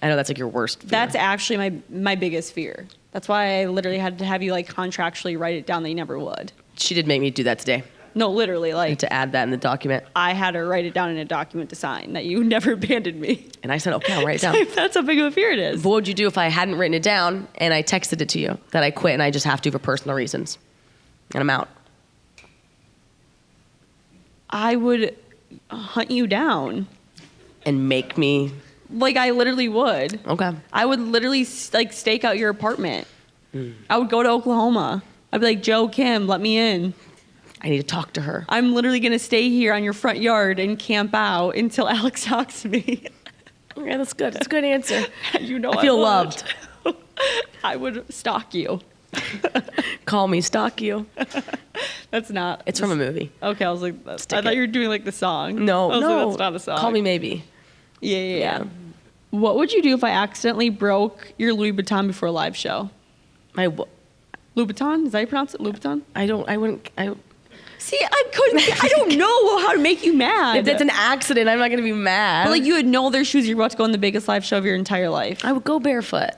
I know that's your worst fear. That's actually my biggest fear. That's why I literally had to have you contractually write it down that you never would. She did make me do that today. No, literally, I had to add that in the document. I had to write it down in a document to sign that you never abandoned me. And I said, okay, I'll write it down. That's how big of a fear it is. But what would you do if I hadn't written it down and I texted it to you that I quit and I just have to for personal reasons? And I'm out. I would hunt you down. And make me... I literally would. Okay. I would literally stake out your apartment. I would go to Oklahoma. I'd be like, Joe, Kim, let me in. I need to talk to her. I'm literally going to stay here on your front yard and camp out until Alex talks to me. Okay, that's good. That's a good answer. You know I feel would. loved. I would stalk you. Call me, stalk you. That's not. It's from a movie. Okay, I was like, I thought you were doing the song. No, I was no. like, that's not a song. Call me maybe. Yeah. What would you do if I accidentally broke your Louis Vuitton before a live show? Louis Vuitton? Is that how you pronounce it? Louis Vuitton? See, I don't know how to make you mad. If that's an accident, I'm not going to be mad. But you would know their shoes. You're about to go on the biggest live show of your entire life. I would go barefoot.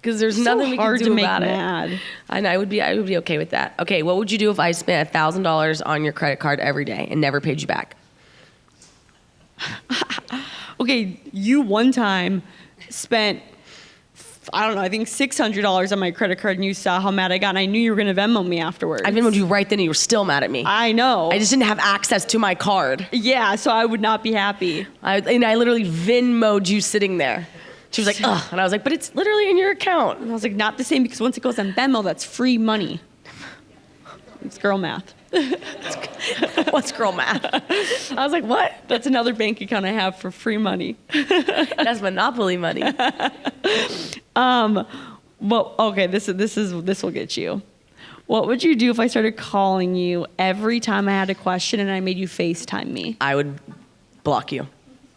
Because there's So nothing we can hard do to make about mad. it. And I would be okay with that. Okay, what would you do if I spent $1,000 on your credit card every day and never paid you back? Okay, you one time spent, I don't know, I think $600 on my credit card, and you saw how mad I got, and I knew you were going to Venmo me afterwards. I Venmoed you right then, and you were still mad at me. I know. I just didn't have access to my card. Yeah, so I would not be happy. I literally Venmoed you sitting there. She was like, ugh. And I was like, but it's literally in your account. And I was like, not the same, because once it goes on Venmo, that's free money. It's girl math. What's girl math? I was like, what? That's another bank account I have for free money. That's Monopoly money. Well, okay, this will get you. What would you do if I started calling you every time I had a question and I made you FaceTime me? I would block you.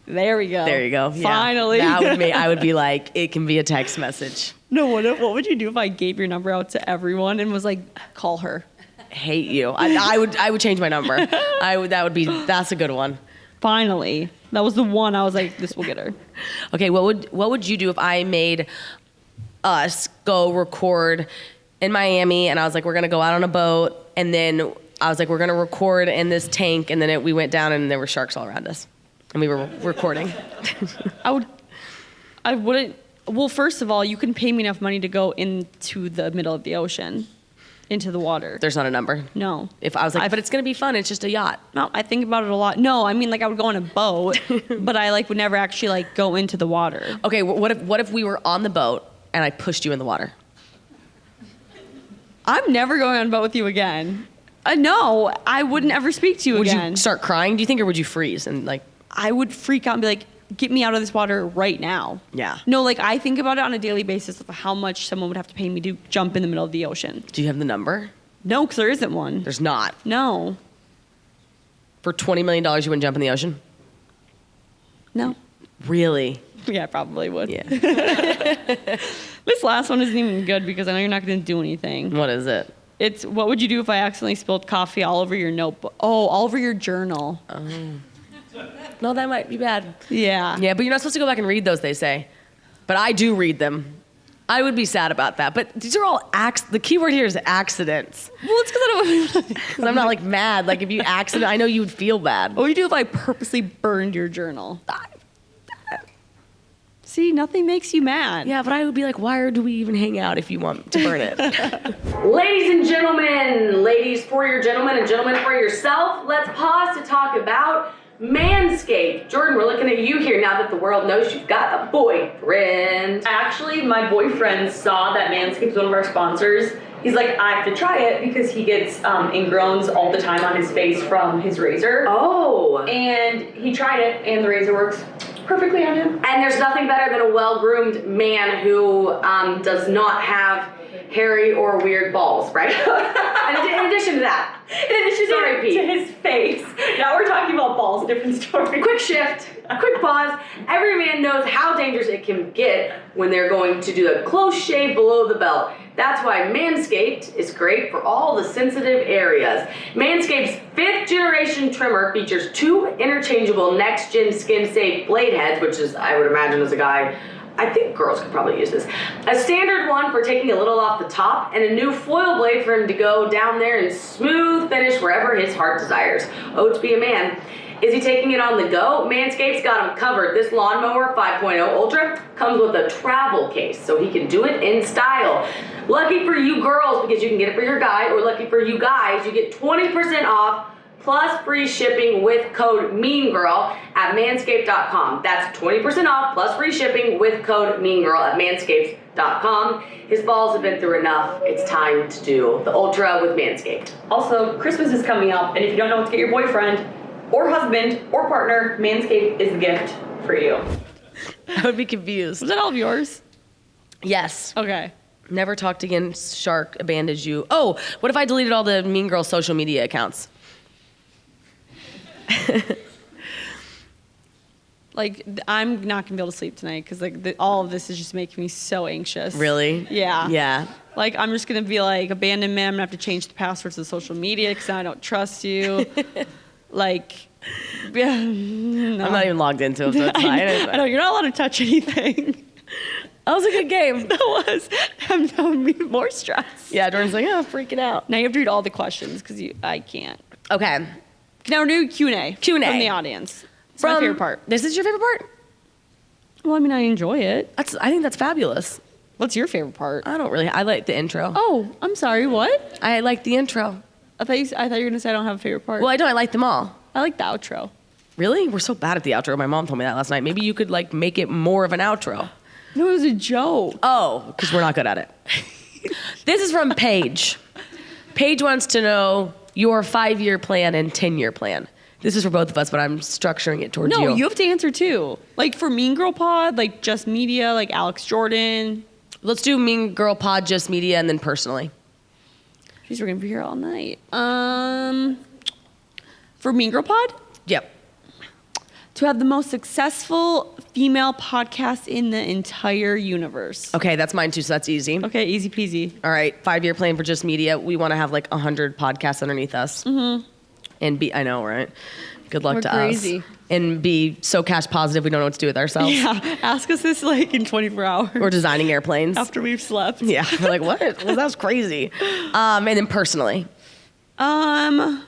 There we go. There you go. Finally. Yeah. I would be like, it can be a text message. No, what would you do if I gave your number out to everyone and was like, call her? Hate you. I would change my number. That's a good one. Finally. That was the one I was like, this will get her. Okay, what would you do if I made us go record in Miami and I was like, we're gonna go out on a boat, and then I was like, we're gonna record in this tank, and then we went down and there were sharks all around us. And we were recording. I wouldn't. Well, first of all, you couldn't pay me enough money to go into the middle of the ocean, into the water. There's not a number. No. If I was like, but it's gonna be fun. It's just a yacht. No, I think about it a lot. No, I mean, I would go on a boat, but I would never actually go into the water. Okay, what if we were on the boat and I pushed you in the water? I'm never going on a boat with you again. No, I wouldn't ever speak to you again. Would you start crying, do you think, or would you freeze and I would freak out and be like, get me out of this water right now. Yeah. No, I think about it on a daily basis of how much someone would have to pay me to jump in the middle of the ocean. Do you have the number? No, because there isn't one. There's not. No. For $20 million, you wouldn't jump in the ocean? No. Really? Yeah, I probably would. Yeah. This last one isn't even good because I know you're not going to do anything. What is it? It's, what would you do if I accidentally spilled coffee all over your notebook? Oh, all over your journal. Oh. No, that might be bad. Yeah. Yeah, but you're not supposed to go back and read those, they say. But I do read them. I would be sad about that. But these are all the key word here is accidents. Well, it's because I don't. Because I'm not like mad. Like if you accident, I know you would feel bad. What would you do if I purposely burned your journal? See, nothing makes you mad. Yeah, but I would be like, why do we even hang out if you want to burn it? Ladies and gentlemen, ladies for your gentlemen and gentlemen for yourself, let's pause to talk about Manscaped. Jordyn, we're looking at you here now that the world knows you've got a boyfriend. Actually, my boyfriend saw that Manscaped is one of our sponsors. He's like, I have to try it because he gets ingrowns all the time on his face from his razor. Oh. And he tried it, and the razor works perfectly on him. And there's nothing better than a well-groomed man who does not have hairy or weird balls, right? In addition to that. In addition to his face. Now we're talking about balls, a different story. Quick shift, quick pause. Every man knows how dangerous it can get when they're going to do a close shave below the belt. That's why Manscaped is great for all the sensitive areas. Manscaped's 5th generation trimmer features 2 interchangeable next-gen skin-safe blade heads, which is, I would imagine as a guy, I think girls could probably use this. A standard one for taking a little off the top, and a new foil blade for him to go down there and smooth finish wherever his heart desires. Oh, to be a man. Is he taking it on the go? Manscaped's got him covered. This Lawnmower 5.0 Ultra comes with a travel case, so he can do it in style. Lucky for you girls, because you can get it for your guy, or lucky for you guys, you get 20% off plus free shipping with code MEANGIRL at manscaped.com. That's 20% off plus free shipping with code MEANGIRL at manscaped.com. His balls have been through enough. It's time to do the Ultra with Manscaped. Also, Christmas is coming up, and if you don't know what to get your boyfriend or husband or partner, Manscaped is the gift for you. I would be confused. Was that all of yours? Yes. Okay. Never talked again, shark, abandoned you. Oh, what if I deleted all the Mean Girl social media accounts? Like, I'm not gonna be able to sleep tonight because all of this is just making me so anxious. Really? Yeah. Yeah. Like, I'm just gonna be like, abandoned man. I'm gonna have to change the passwords to social media because I don't trust you. Like, yeah. No. I'm not even logged into it, so it's fine. I know you're not allowed to touch anything. That was a good game. That was. I'm now more stressed. Yeah, Jordan's like, oh, freaking out. Now you have to read all the questions because I can't. Okay. Now we're doing Q&A. Q&A. From the audience. It's my favorite part. This is your favorite part? Well, I mean, I enjoy it. I think that's fabulous. What's your favorite part? I like the intro. Oh, I'm sorry. What? I like the intro. I thought you were gonna say I don't have a favorite part. Well, I don't. I like them all. I like the outro. Really? We're so bad at the outro. My mom told me that last night. Maybe you could make it more of an outro. No, it was a joke. Oh, because we're not good at it. This is from Paige. Paige wants to know your 5-year plan and 10-year plan. This is for both of us, but I'm structuring it towards you. No, you have to answer too. Like for Mean Girl Pod, like just media, like Alex Jordyn. Let's do Mean Girl Pod, just media, and then personally. She's going to be here all night. For Mean Girl Pod, Yep. to have the most successful female podcast in the entire universe. Okay, that's mine too, so that's easy. Okay, easy peasy. All right, 5-year plan for just media. We want to have 100 podcasts underneath us. Mm-hmm. And I know, right? Good luck We're to crazy. us. And be so cash positive we don't know what to do with ourselves. Yeah, ask us this in 24 hours. We're designing airplanes. After we've slept. Yeah, we're like, what? Well, that was crazy. And then personally. I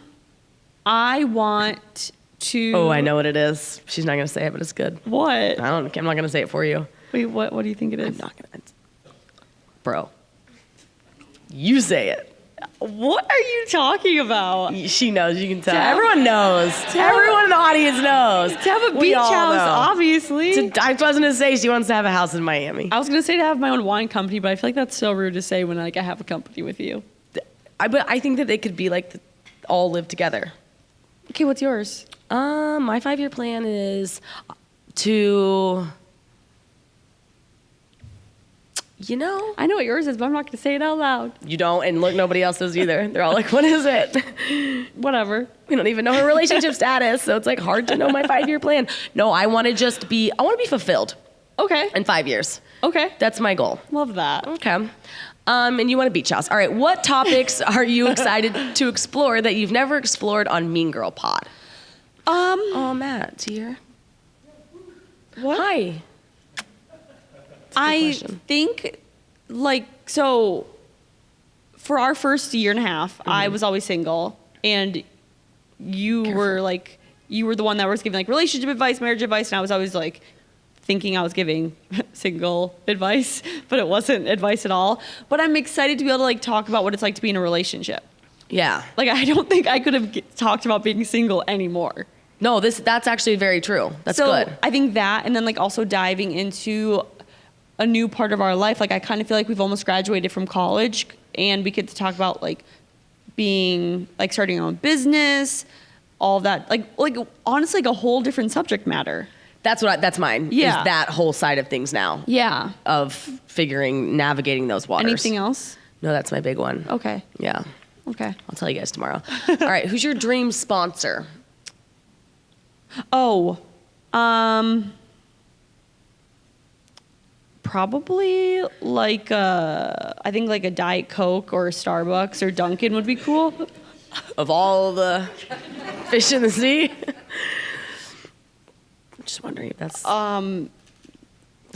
want to. Oh, I know what it is. She's not going to say it, but it's good. What? I'm not going to say it for you. Wait, what do you think it is? I'm not going to. Bro. You say it. What are you talking about? She knows. You can tell. To have- Everyone knows. Everyone in the audience knows. To have a We beach all house, know. obviously. I was going to say she wants to have a house in Miami. I was gonna say to have my own wine company, but I feel like that's so rude to say when I have a company with you. But I think that they could be all live together. Okay, what's yours? My 5-year plan is to, I know what yours is, but I'm not gonna say it out loud. you don't, and look, nobody else does either. They're all like, what is it? Whatever. We don't even know her relationship status, so it's hard to know my 5-year plan. No, I want to be fulfilled Okay. in 5 years. Okay. That's my goal. Love that. Okay. And you want a beach house. All right, what topics are you excited to explore that you've never explored on Mean Girl Pod? Oh, Matt's here. What? Hi. I question. think, like, so for our first year and a half, I was always single, and you were like, you were the one that was giving like relationship advice, marriage advice, and I was always like thinking I was giving single advice, but it wasn't advice at all. But I'm excited to be able to like talk about what it's like to be in a relationship. Yeah. Like, I don't think I could have talked about being single anymore. No, that's actually very true. That's So good. I think that, and then like also diving into a new part of our life. Like, I kind of feel like we've almost graduated from college, and we get to talk about like being like starting our own business, all of that. Like honestly, like a whole different subject matter. That's mine. Yeah. Is that whole side of things now. Yeah. Of navigating those waters. Anything else? No, that's my big one. Okay. Yeah. Okay. I'll tell you guys tomorrow. All right. Who's your dream sponsor? Oh, probably like I think like a Diet Coke or a Starbucks or Dunkin' would be cool. Of all the fish in the sea? I'm just wondering if that's not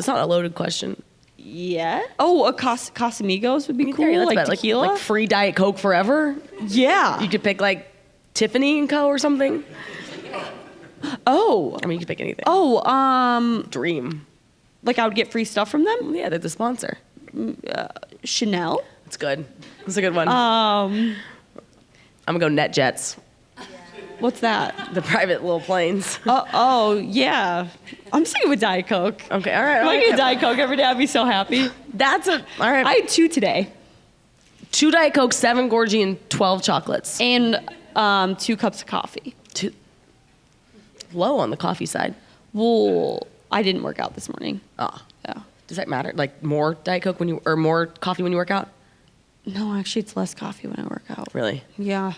a loaded question. Yeah. Oh, a Casamigos would be cool. Yeah, that's like better. tequila. Like free Diet Coke forever? Yeah. You could pick like Tiffany and Co. or something. Oh. I mean, you could pick anything. Oh. Dream. Like I would get free stuff from them. Yeah, they're the sponsor. Chanel. That's good. That's a good one. Um. I'm gonna go NetJets, What's that? the private little planes. Oh, yeah. I'm sticking with Diet Coke. Okay, all right. If I get a Diet Coke every day, I'd be so happy. All right. I had 2 today. 2 Diet Coke, 7 Gorgie, and 12 chocolates. And 2 cups of coffee. Low on the coffee side. Well, I didn't work out this morning. Oh. Yeah. Does that matter? Like more Diet Coke or more coffee when you work out? No, actually, it's less coffee when I work out. Really? Yeah.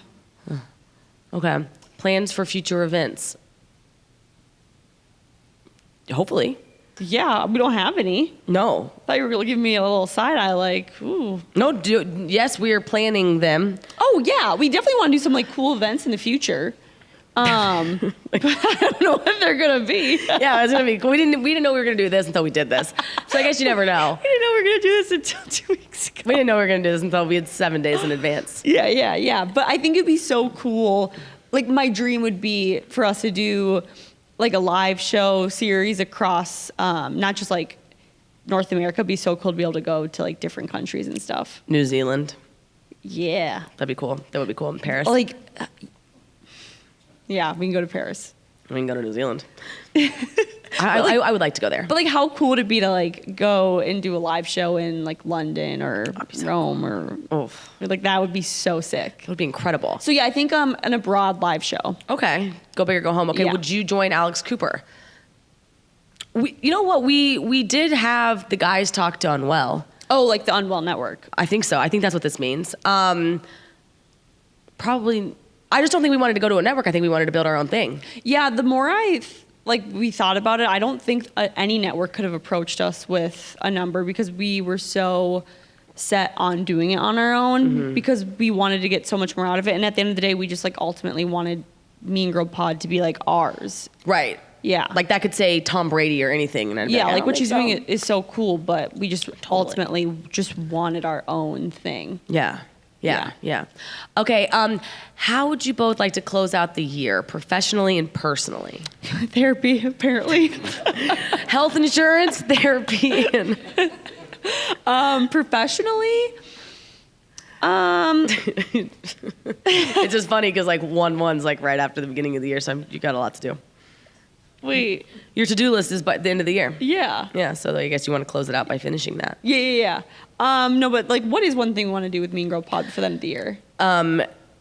Okay. Plans for future events? Hopefully. Yeah, we don't have any. No. I thought you were going to give me a little side eye, like, ooh. No, yes, we are planning them. Oh, yeah. We definitely want to do some, like, cool events in the future. But I don't know what they're going to be. Yeah, it's going to be cool. We didn't know we were going to do this until we did this. So I guess you never know. I didn't know we were going to do this until 2 weeks ago. We didn't know we were going to do this until we had 7 days in advance. Yeah. But I think it'd be so cool. Like, my dream would be for us to do, like, a live show series across, not just, like, North America. It'd be so cool to be able to go to, like, different countries and stuff. New Zealand. Yeah. That'd be cool. That would be cool. In Paris. Like, yeah, we can go to Paris. We can go to New Zealand. I would like to go there. But, like, how cool would it be to, like, go and do a live show in, like, London or Rome or, like, that would be so sick. It would be incredible. So, yeah, I think an abroad live show. Okay. Go big or go home. Okay. Yeah. Would you join Alex Cooper? You know what? We did have the guys talk to Unwell. Oh, like the Unwell Network. I think so. I think that's what this means. Probably. I just don't think we wanted to go to a network. I think we wanted to build our own thing. Yeah, the more we thought about it, I don't think any network could have approached us with a number because we were so set on doing it on our own because we wanted to get so much more out of it. And at the end of the day, we just like ultimately wanted Mean Girl Pod to be like ours. Right. Yeah. Like that could say Tom Brady or anything. And I'd be Yeah, I like don't what think she's doing is so cool, but we just ultimately just wanted our own thing. Yeah. Okay. How would you both like to close out the year, professionally and personally? Therapy, apparently. Health insurance, therapy, and professionally. It's just funny because like 1/1's like right after the beginning of the year, so you got a lot to do. Wait. Your to-do list is by the end of the year. Yeah. Yeah. So I guess you want to close it out by finishing that. Yeah. No, but like, what is one thing you want to do with Mean Girl Pod for the end of the year?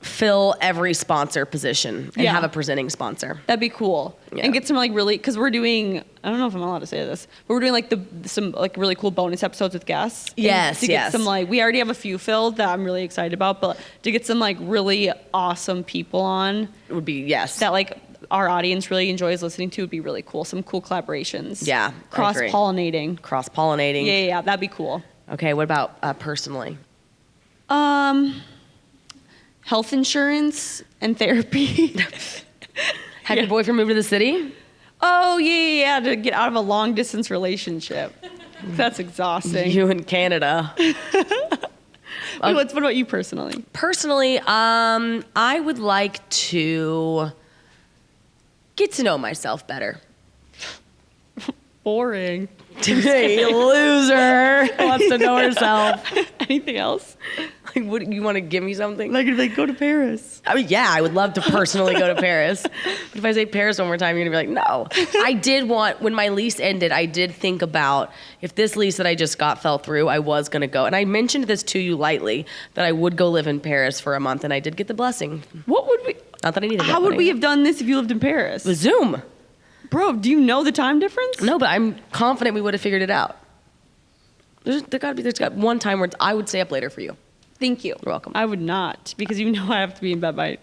Fill every sponsor position and have a presenting sponsor. That'd be cool. Yeah. And get some like really, because we're doing, I don't know if I'm allowed to say this, but we're doing like some like really cool bonus episodes with guests. And Yes, to get yes. some like, we already have a few filled that I'm really excited about, but to get some like really awesome people on It would be yes. that like our audience really enjoys listening to would be really cool. Some cool collaborations. Yeah, I agree. Cross-pollinating. Cross-pollinating. Yeah, that'd be cool. Okay. What about personally? Health insurance and therapy. Have your boyfriend moved to the city? Oh yeah, to get out of a long distance relationship. That's exhausting. You in Canada. What about you personally? Personally, I would like to get to know myself better. Boring. Hey, loser. Wants to know herself. Anything else? Like, what, you want to give me something? Like go to Paris. I mean, yeah, I would love to personally go to Paris. But if I say Paris one more time, you're going to be like, no. I did want, when my lease ended, I did think about if this lease that I just got fell through, I was going to go. And I mentioned this to you lightly, that I would go live in Paris for a month, and I did get the blessing. What would we? Not that I needed it. How would we have done this if you lived in Paris? With Zoom. Bro, do you know the time difference? No, but I'm confident we would have figured it out. There's got one time where I would stay up later for you. Thank you. You're welcome. I would not, because you know I have to be in bed by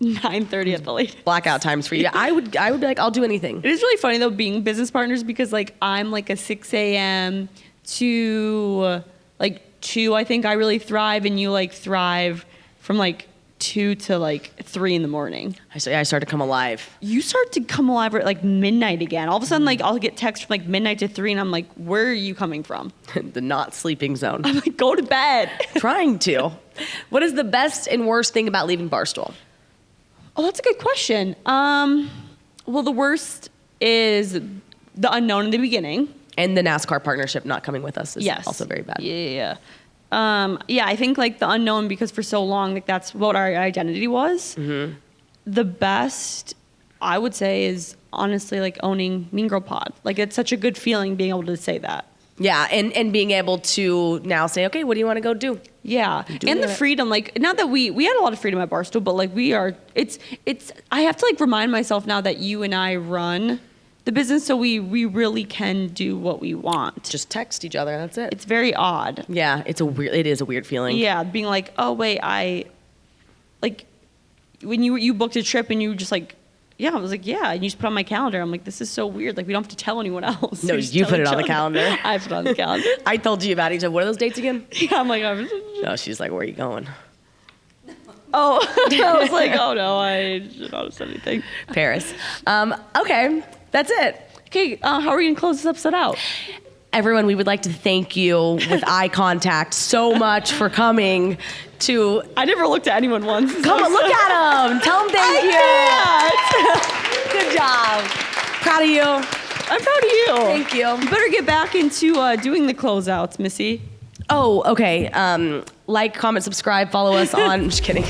9:30 at the latest. Blackout times for you. I would be like, I'll do anything. It is really funny though being business partners, because like I'm like a 6 a.m. to like 2. I think I really thrive, and you like thrive from like 2 to like 3 in the morning. I start to come alive. You start to come alive at like midnight again. All of a sudden, like I'll get texts from like midnight to 3, and I'm like, where are you coming from? The not sleeping zone. I'm like, go to bed. Trying to. What is the best and worst thing about leaving Barstool? Oh, that's a good question. Well, the worst is the unknown in the beginning. And the NASCAR partnership not coming with us is Yes. also very bad. Yeah. Yeah, I think like the unknown, because for so long, like that's what our identity was. Mm-hmm. The best, I would say, is honestly like owning Mean Girl Pod. Like it's such a good feeling being able to say that. Yeah, and being able to now say, okay, what do you want to go do? Yeah, and the freedom, like not that we had a lot of freedom at Barstool, but like it's I have to like remind myself now that you and I run the business, so we really can do what we want. Just text each other, that's it. It's very odd. Yeah, it is a weird feeling. Yeah, being like, oh wait, like when you booked a trip and you just like, yeah, I was like, yeah, and you just put it on my calendar. I'm like, this is so weird. Like we don't have to tell anyone else. No, We just you tell put it each on the other. calendar. I put it on the calendar. I told you about it. You said, what are those dates again? Yeah, I'm like, No, she's like, where are you going? oh, I was like, oh no, I should not have said anything. Paris. Okay, that's it. Okay, how are we gonna close this episode out? Everyone, we would like to thank you with eye contact so much for coming to. I never looked at anyone once. Come on, look at them. Tell them thank you. Good job. Proud of you. I'm proud of you. Thank you. You better get back into doing the closeouts, Missy. Oh, okay. Like, comment, subscribe, follow us on. I'm just kidding.